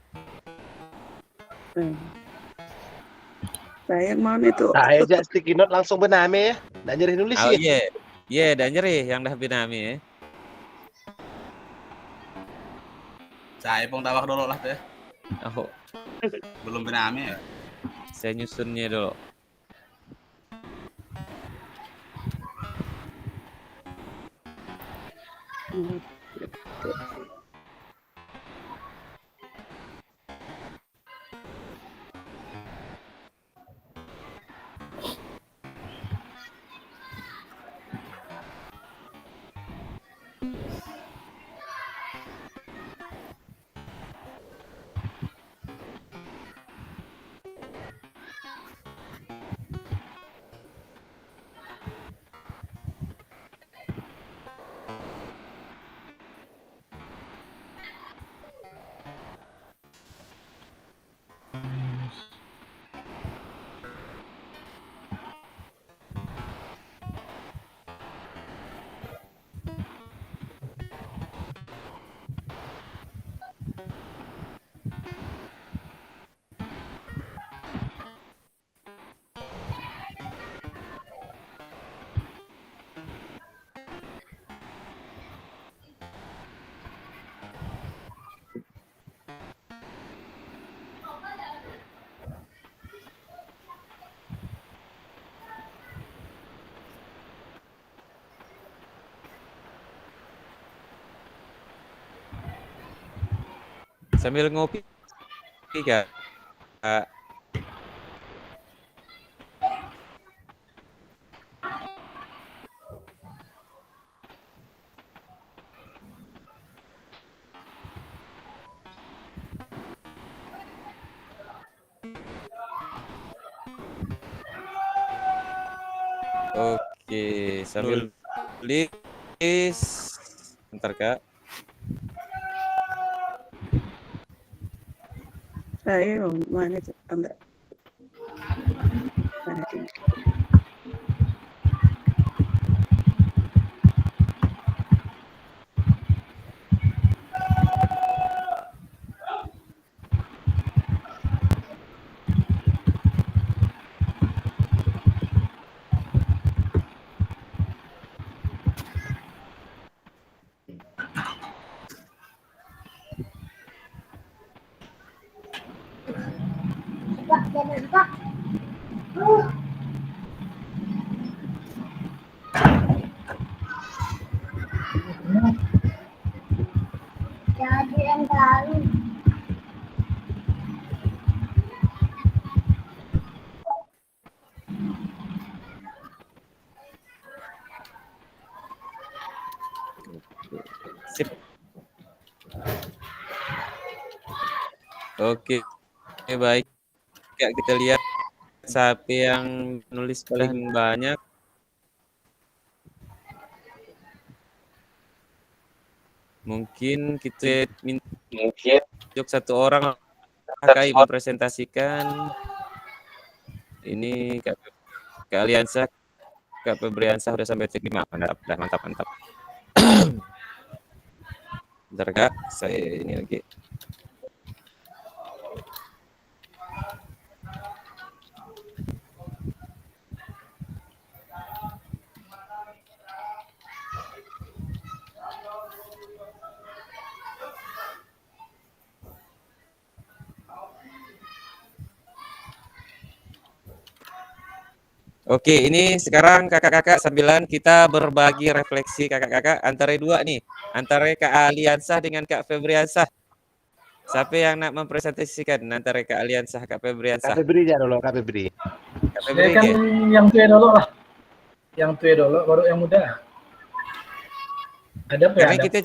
Saya yang mana itu? Saya aja sticky note langsung bename ya. Nggak nyari nulis Oh ya. iya, dan nyeri yang dah Benami ya. Saya pun tawak dulu lah teh. Oh, Belum benami ya. saya nyusunnya dulu. Sambil ngopi Kak. Oke, sambil tulis. Bentar Kak. Saya mana itu? Enggak. Mana ini? Sip. Oke, baik. Kak, kita lihat siapa yang nulis paling banyak. Mungkin kita minta satu orang KI mempresentasikan. Ini Kak Aliansa, Kak Febriansyah udah sampai titik 5. Mantap. Bentar Kak, saya ini lagi. Oke, ini sekarang kakak-kakak sambilan kita berbagi refleksi kakak-kakak antara dua nih, antara Kak Aliansyah dengan Kak Febriansyah. Siapa yang nak mempresentasikan antara Kak Aliansyah, Kak Febriansyah? Kak Febri aja dulu, Kak Febri. Saya kan yang tua dulu lah. Yang tua dulu, baru yang muda. Ada Karena kita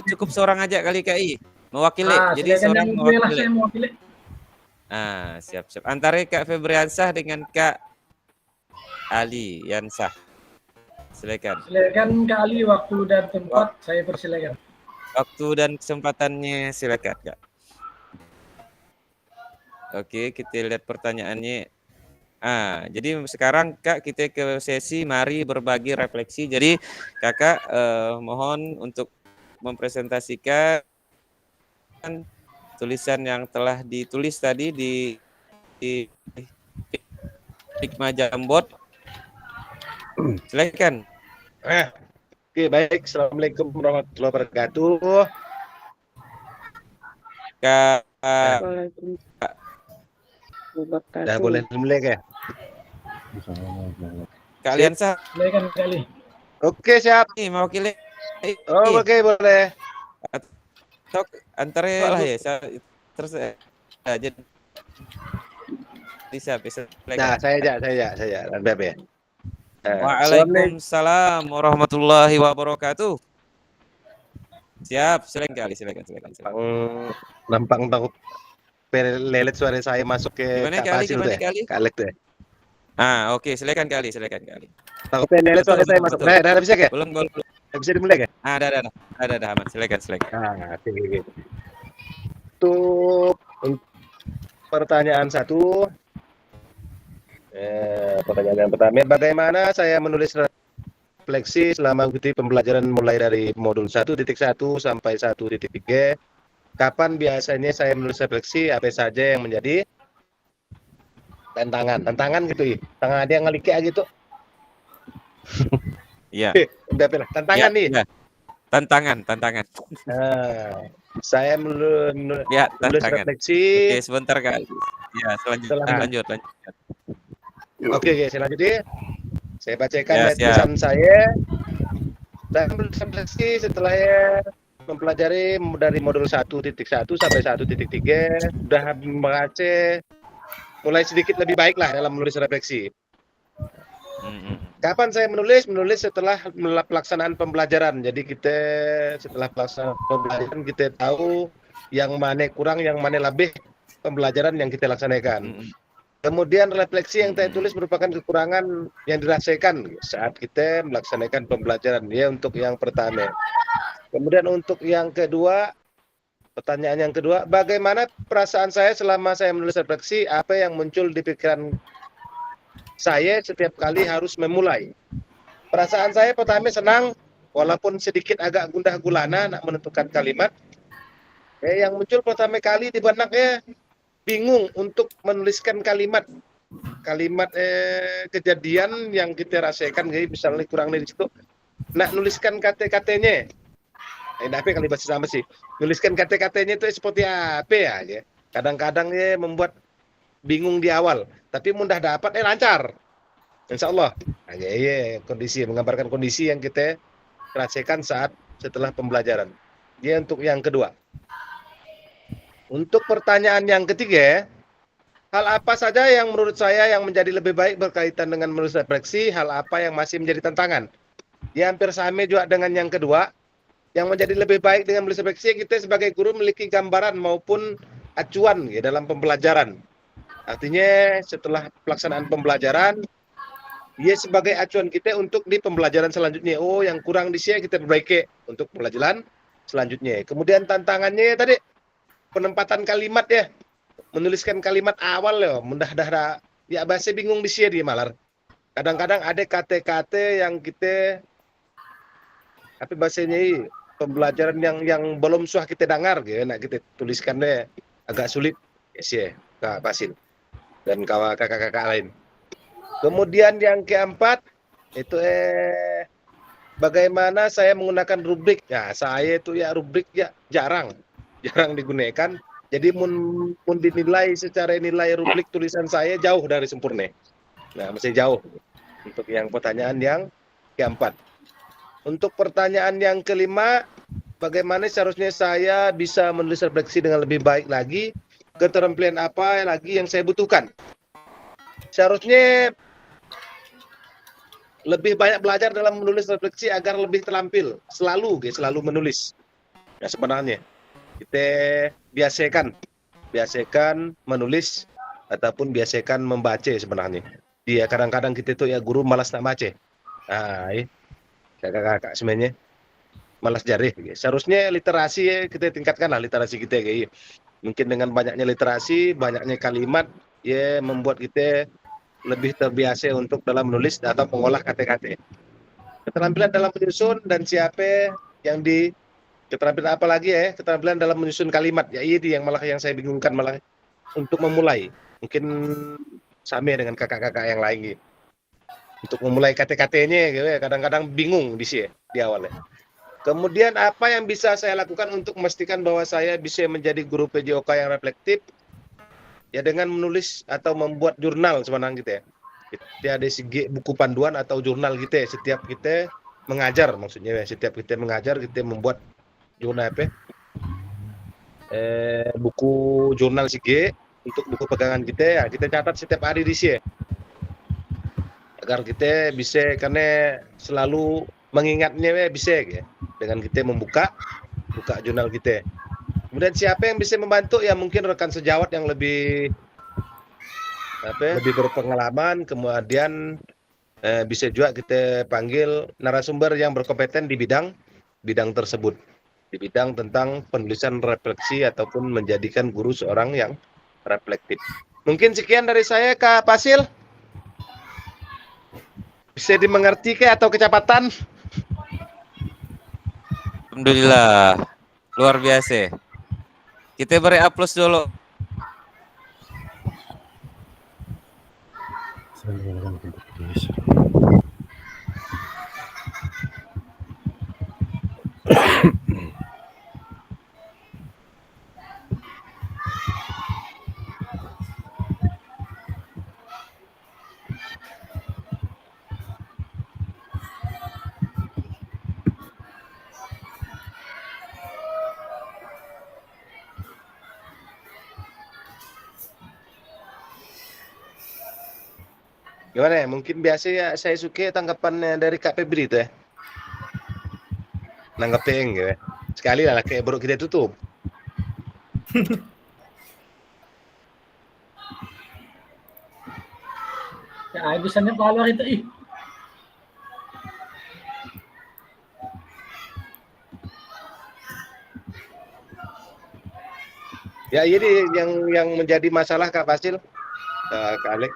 cukup seorang aja kali KI mewakili. Jadi seorang mewakili. Siap. Antara Kak Febriansyah dengan Kak Aliansyah. Silakan. Silakan Kak Ali, waktu dan tempat saya persilakan. Waktu dan kesempatannya silakan Kak. Oke, kita lihat pertanyaannya. Jadi sekarang Kak kita ke sesi mari berbagi refleksi. Jadi Kakak mohon untuk mempresentasikan tulisan yang telah ditulis tadi di Hikmah Jambot. Silakan. Oke, baik. Assalamualaikum warahmatullahi wabarakatuh. Kak Waalaikumsalam. Dah boleh mulai ya? kalian sah Silakan kali. Oke, siap. nih mewakili Oh, oke, boleh. atau antara lah ya terus jadi bisa Nah, saya aja. Beb ya. Waalaikumsalam warahmatullahi wabarakatuh. Siap, silakan. Nampang takut lelet suara saya masuk ke Gimana Kak Fasil kali? Kak Alek tuh. Oke, silakan kali. Takut lelet suara saya masuk. Betul. Nah, bisa ya? Belum. Bisa dimulai ya? Ada aman. Silakan. Oke. Untuk pertanyaan 1. Pertanyaan yang pertama, bagaimana saya menulis refleksi selama mengikuti pembelajaran mulai dari modul 1.1 sampai 1.3? Kapan biasanya saya menulis refleksi? Apa saja yang menjadi tantangan gitu ya? Tangan ada yang ngeliknya gitu. Iya. Udah pilih tantangan nih. Ya. Tantangan. Saya menulis Tantangan. refleksi. Oke, sebentar Kak. Ya, selanjutnya. Lanjut. Oke, selanjutnya saya bacakan Ya, tulisan saya. Saya menulis refleksi setelah mempelajari dari modul 1.1 sampai 1.3, sudah membaca mulai sedikit lebih baik lah dalam menulis refleksi. Kapan saya menulis? Menulis setelah pelaksanaan pembelajaran. Jadi kita setelah pelaksanaan pembelajaran kita tahu yang mana kurang, yang mana lebih pembelajaran yang kita laksanakan. Kemudian refleksi yang saya tulis merupakan kekurangan yang dirasakan saat kita melaksanakan pembelajaran. Ya, untuk yang pertama. Kemudian untuk yang kedua, pertanyaan yang kedua, bagaimana perasaan saya selama saya menulis refleksi? Apa yang muncul di pikiran saya setiap kali harus memulai? Perasaan saya pertama senang, walaupun sedikit agak gundah gulana nak menentukan kalimat. Yang muncul pertama kali di benaknya bingung untuk menuliskan kalimat kejadian yang kita rasakan, jadi misalnya kurang dari situ nak nuliskan kata-katanya. Tapi kali bahasa sama sih. Nuliskan kata-katanya itu seperti apa ya? Kadang-kadang membuat bingung di awal, tapi mudah dapat lancar. Insya Allah. Kondisi menggambarkan kondisi yang kita rasakan saat setelah pembelajaran. Dia untuk yang kedua. Untuk pertanyaan yang ketiga, hal apa saja yang menurut saya yang menjadi lebih baik berkaitan dengan menulis refleksi, hal apa yang masih menjadi tantangan? Dia hampir sama juga dengan yang kedua. Yang menjadi lebih baik dengan menulis refleksi, kita sebagai guru memiliki gambaran maupun acuan ya, dalam pembelajaran. Artinya setelah pelaksanaan pembelajaran, dia sebagai acuan kita untuk di pembelajaran selanjutnya. Oh, yang kurang di sini kita perbaiki untuk pembelajaran selanjutnya. Kemudian tantangannya tadi penempatan kalimat ya, menuliskan kalimat awal ya, mudah-mudahan ya bahasa bingung di sini malar. Kadang-kadang ada kata-kata yang kita bahasanya pembelajaran yang belum suah kita dengar gitu, nak kita tuliskannya agak sulit ya Kak Fasil dan kakak-kakak lain. Kemudian yang keempat itu bagaimana saya menggunakan rubrik. Ya, saya itu ya rubrik ya jarang digunakan. Jadi mun dinilai secara nilai rubrik tulisan saya jauh dari sempurna. Nah, masih jauh. Untuk yang pertanyaan yang keempat. Untuk pertanyaan yang kelima, bagaimana seharusnya saya bisa menulis refleksi dengan lebih baik lagi? Keterampilan apa lagi yang saya butuhkan? Seharusnya lebih banyak belajar dalam menulis refleksi agar lebih terampil. Selalu menulis. Ya, sebenarnya kita biasakan menulis ataupun biasakan membaca sebenarnya. Dia kadang-kadang kita itu ya guru malas nak baca. Kakak-kakak sebenarnya malas jarih. Seharusnya literasi kita tingkatkan lah literasi kita Mungkin dengan banyaknya literasi, banyaknya kalimat membuat kita lebih terbiasa untuk dalam menulis atau mengolah kata-kata. Keterampilan dalam menyusun dan siapa yang di keterampilan apa lagi ya? Keterampilan dalam menyusun kalimat. Ya ini yang malah yang saya bingungkan malah untuk memulai. Mungkin sama dengan kakak-kakak yang lain gitu. Untuk memulai kata-katanya gitu ya, kadang-kadang bingung di sini di awalnya. Kemudian apa yang bisa saya lakukan untuk memastikan bahwa saya bisa menjadi guru PJOK yang reflektif? Ya dengan menulis atau membuat jurnal sebenarnya gitu ya. Kita ada segi buku panduan atau jurnal gitu ya. Setiap kita mengajar maksudnya ya. Setiap kita mengajar kita membuat jurnal apa? Buku jurnal segi untuk buku pegangan kita ya. Kita catat setiap hari di sini. Agar kita bisa karena selalu mengingatnya ya bisa ya. Dengan kita buka jurnal kita. Kemudian siapa yang bisa membantu ya mungkin rekan sejawat yang lebih berpengalaman, kemudian bisa juga kita panggil narasumber yang berkompeten di bidang tersebut, di bidang tentang penulisan refleksi ataupun menjadikan guru seorang yang reflektif. Mungkin sekian dari saya, Kak Pasil. Bisa dimengerti ke atau kecepatan? Alhamdulillah, luar biasa. Kita beri aplaus dulu. Gimana ya? Mungkin biasa ya saya suka tanggapan dari Kak Febri itu ya. Nanggepin gitu ya. Sekali lah kayak baru kita tutup. Ya, habisannya keluar itu ih. Ya ini yang menjadi masalah Kak Fasil, Kak Alek.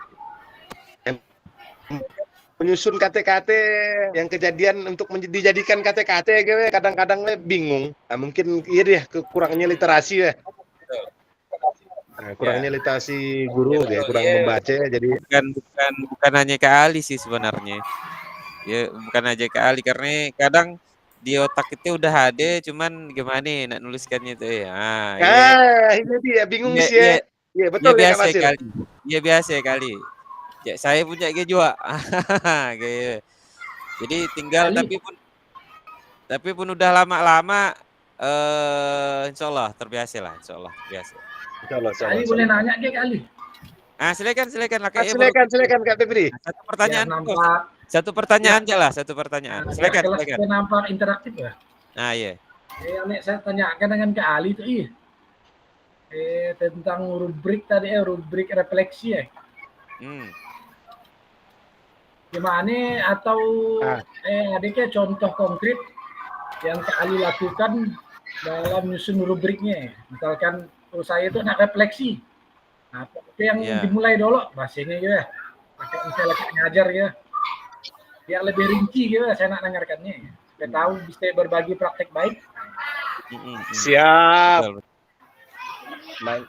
Menyusun kata-kata yang kejadian untuk dijadikan kata-kata gitu, kadang-kadang bingung. Nah, mungkin iya deh kurangnya literasi ya. Nah, kurangnya literasi guru ya, kurang membaca jadi bukan hanya Kak Ali sih sebenarnya. Ya bukan aja Kak Ali karena kadang di otak itu udah ada cuman gimana nak nuliskannya tuh ya. Ini dia bingung Iya, sih ya. Iya betul ya Kak biasa Fasil. kali. Iya biasa kali. Ya, saya punya juga. Gitu. Jadi tinggal tapi pun udah lama-lama insya Allah terbiasa lah, insya Allah biasa. Ali boleh nanya ke Ali? Silakan lah Kak. Silakan Kak Febri. Satu pertanyaan. Nampak, Satu pertanyaan aja lah, satu pertanyaan. Silakan. Nampak interaktif ya. Nah, iya. Saya tanyakan dengan Kak Ali itu tentang rubrik tadi rubrik refleksi ya. Gimana atau adiknya contoh konkret yang Kak Ali lakukan dalam menyusun rubriknya. Misalkan saya itu nak refleksi. Nah, itu yang dimulai dulu bahasanya ya. Pakai misalnya ngajar ya. Biar lebih rinci gitu saya nak dengarkannya. Supaya tahu bisa berbagi praktek baik. Siap. Baik.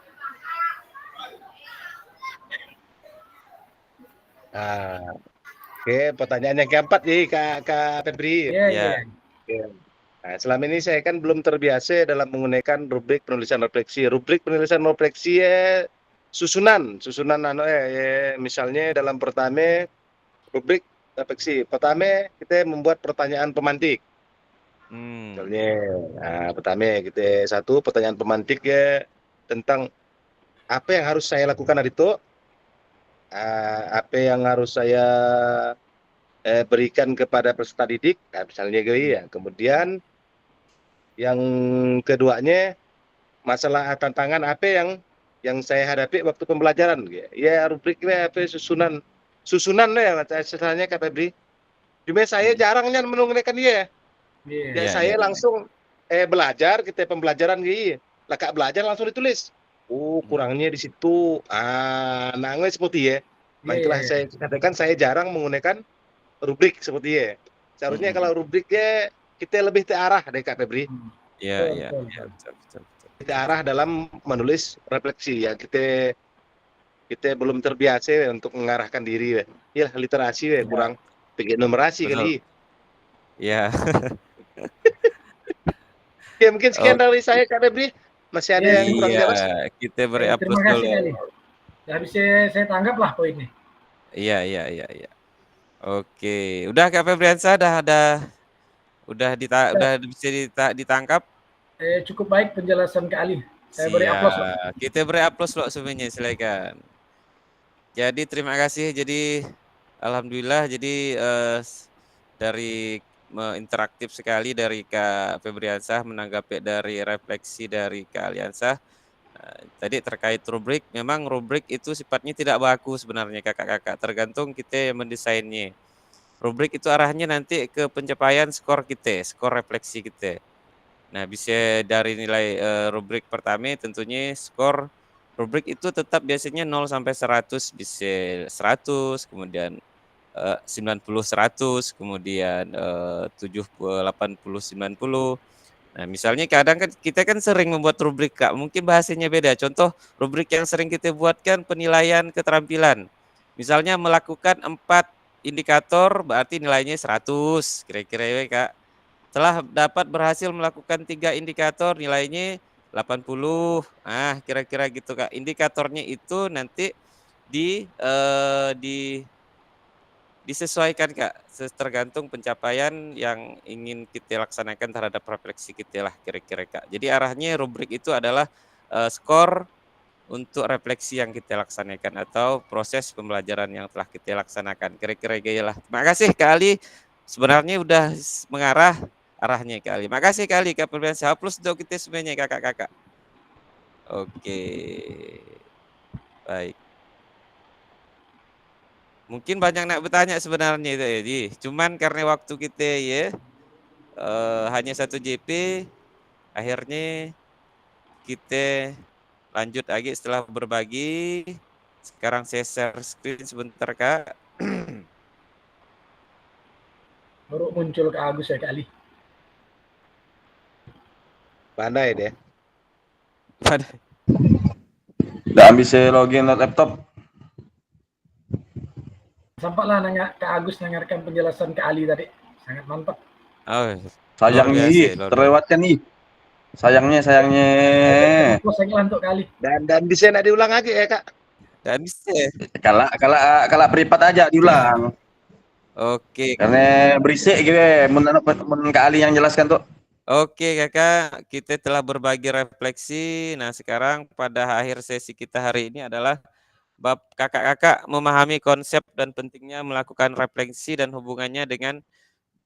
Oke, pertanyaan yang keempat nih Kak Febri. Iya. Nah, selama ini saya kan belum terbiasa dalam menggunakan rubrik penulisan refleksi. Rubrik penulisan refleksi susunan misalnya dalam pertama rubrik refleksi. Pertama kita membuat pertanyaan pemantik. Misalnya, pertama kita satu pertanyaan pemantik ya tentang apa yang harus saya lakukan hari itu. Apa yang harus saya berikan kepada peserta didik, misalnya gitu ya. Kemudian yang keduanya masalah tantangan apa yang saya hadapi waktu pembelajaran. Ya rubriknya apa susunan ya misalnya Kak Febri. Cuma saya jarangnya menggunakan dia. Saya langsung belajar kita pembelajaran gitu. Lah Kak belajar langsung ditulis. Kurangnya di situ. Nangis seperti ya. Nah, itulah Iya. saya katakan saya jarang menggunakan rubrik seperti ya. Seharusnya Mm-mm. kalau rubriknya kita lebih terarah deh Kak Febri. Iya, Betul, iya, betul, iya, betul. betul, betul, betul. Terarah dalam menulis refleksi ya. Kita belum terbiasa untuk mengarahkan diri. Ya, literasi Iya, kurang pikir numerasi betul. kali. Iya. Ya, mungkin sekian Oh, dari saya Kak Febri. Masih ada Iya, yang kurang iya, jelas? kita beri terima aplaus kasih dulu. kali. Udah bisa saya tanggap lah poinnya. Iya, iya, iya, iya. Oke, udah Kak Febriansa, udah Ya, bisa ditangkap. cukup baik penjelasan Kak Ali. Saya beri aplaus loh. Siap. Kita beri aplaus loh semuanya, silakan. Jadi terima kasih. Jadi alhamdulillah jadi dari interaktif sekali dari Kak Febriansah menanggapi dari refleksi dari Kak Aliansah. Tadi terkait rubrik, memang rubrik itu sifatnya tidak baku sebenarnya kakak-kakak, tergantung kita yang mendesainnya. Rubrik itu arahnya nanti ke pencapaian skor kita, skor refleksi kita. Nah, bisa dari nilai rubrik pertama tentunya skor rubrik itu tetap biasanya 0 sampai 100, bisa 100, kemudian 90 100, kemudian 70 80 90. Nah, misalnya kadang kan kita kan sering membuat rubrik Kak, mungkin bahasanya beda. Contoh rubrik yang sering kita buat kan penilaian keterampilan. Misalnya melakukan 4 indikator berarti nilainya 100 kira-kira ya Kak. Setelah dapat berhasil melakukan 3 indikator nilainya 80. Ah, kira-kira gitu Kak. Indikatornya itu nanti di disesuaikan Kak, tergantung pencapaian yang ingin kita laksanakan terhadap refleksi kita lah kira-kira Kak. Jadi arahnya rubrik itu adalah skor untuk refleksi yang kita laksanakan atau proses pembelajaran yang telah kita laksanakan. Kira-kira gitu lah. Terima kasih Kak Ali. Sebenarnya udah mengarah arahnya Kak Ali. Makasih Kak Ali Kak Febriansyah. Hapus untuk kita semuanya kakak-kakak. Oke. Baik. Mungkin banyak nak bertanya sebenarnya itu ya, cuman karena waktu kita ya hanya 1 JP, akhirnya kita lanjut lagi setelah berbagi. Sekarang saya share screen sebentar Kak. Baru muncul Kak Agus ya Kak Ali. Pandai deh. Udah bisa login laptop. Sampailah Kak Agus dengarkan penjelasan Kak Ali tadi. Sangat mantap. Oh, Sayangnya terlewatkan nih. Sayangnya. Saya untuk kali. Dan bisa nak diulang lagi ya Kak? Dan bisa. Kalau privat aja diulang. Oke. Karena berisik gitu men Kak Ali yang jelaskan tuh. Oke kakak, kita telah berbagi refleksi. Nah sekarang pada akhir sesi kita hari ini adalah bab kakak-kakak memahami konsep dan pentingnya melakukan refleksi dan hubungannya dengan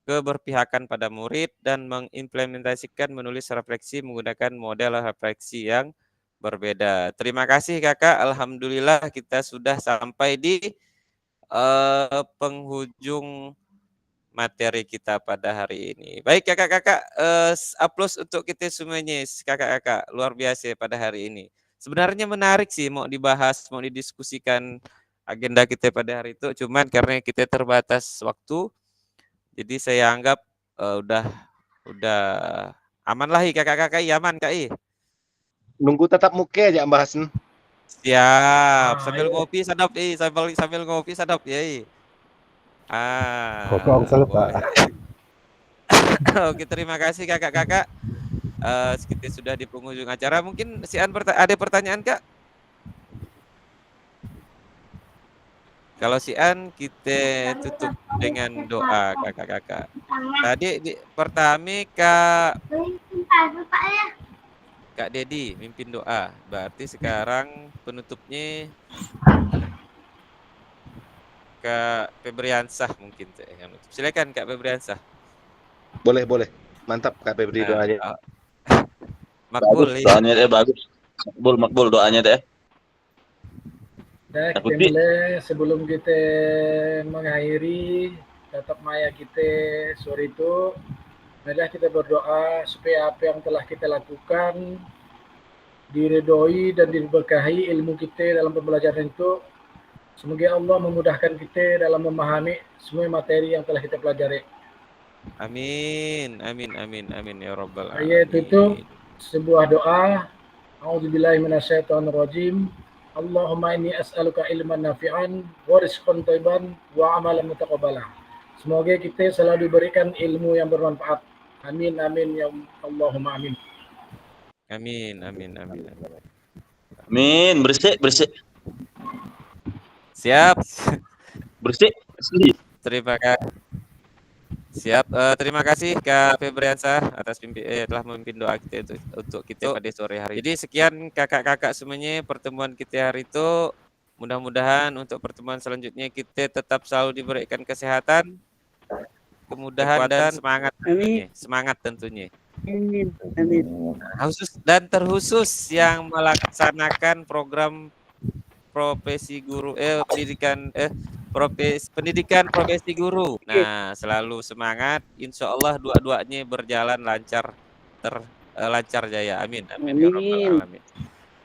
keberpihakan pada murid dan mengimplementasikan menulis refleksi menggunakan model refleksi yang berbeda. Terima kasih kakak, alhamdulillah kita sudah sampai di penghujung materi kita pada hari ini. Baik kakak-kakak, aplaus untuk kita semuanya kakak-kakak, luar biasa pada hari ini. Sebenarnya menarik sih mau dibahas, mau didiskusikan agenda kita pada hari itu, cuman karena kita terbatas waktu, jadi saya anggap udah aman lah kakak-kakak, aman Kak I. Nunggu tatap muka aja bahasan. Siap, sambil ngopi sadap sambil ngopi sadap ya. Rokok salah Pak. Oke, terima kasih kakak-kakak. Kita sudah di penghujung acara. Mungkin si An ada pertanyaan Kak? Kalau si An kita tutup dengan doa kakak-kakak. Tadi pertama Kak Dedi mimpin doa. Berarti sekarang penutupnya Kak Febriansah mungkin yang nutup. Silakan Kak Febriansah. Boleh. Mantap Kak Febri doanya. Makbul. Doanya bagus. Makbul doanya deh. Kita mulai sebelum kita mengakhiri tatap maya kita sore itu, marilah kita berdoa supaya apa yang telah kita lakukan diridhoi dan diberkahi ilmu kita dalam pembelajaran itu, Semoga Allah memudahkan kita dalam memahami semua materi yang telah kita pelajari. Amin, amin, amin, amin ya rabbal Saya tutup alamin. sebuah doa. A'udzubillahi minasyaitonirrajim. Allahumma inni as'aluka ilman nafi'an wa rizqan thayyiban wa amalan mutaqabbala. Semoga kita selalu diberikan ilmu yang bermanfaat. Amin amin ya Allahumma amin. Amin, amin, amin, amin. Amin, bersih, bersih, Siap. bersih. Terima kasih. Siap. Terima kasih Kak Febriansyah atas telah memimpin doa kita untuk kita pada sore hari. Jadi sekian kakak-kakak semuanya pertemuan kita hari itu. Mudah-mudahan untuk pertemuan selanjutnya kita tetap selalu diberikan kesehatan, kemudahan dan semangat tentunya. Semangat tentunya. Amin. Amin. Khusus dan terkhusus yang melaksanakan program profesi guru pendidikan profesi guru. Nah, selalu semangat. Insya Allah dua-duanya berjalan lancar lancar jaya. Amin. Amin ya rabbal alamin.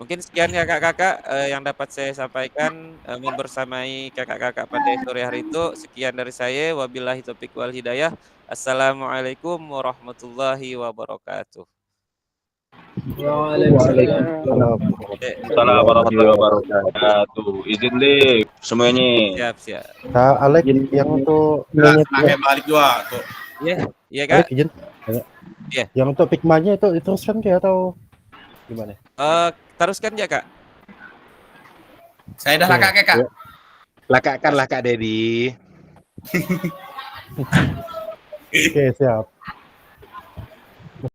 Mungkin sekian kakak-kakak yang dapat saya sampaikan membersamai kakak-kakak pada sore hari itu. Sekian dari saya. Wabillahi taufiq wal hidayah. Assalamualaikum warahmatullahi wabarakatuh. Waalaikumsalam. Assalamualaikum warahmatullahi wabarakatuh. Izin deh semuanya. Siap. Kak Alek yang untuk Nah, balik juga tuh. Iya Kak. Alek izin. Iya. Yang untuk pikmanya itu diteruskan kayak atau gimana? Teruskan ya Kak. Saya dah lakak Kak. Lakakanlah Kak Dedi. Oke, siap.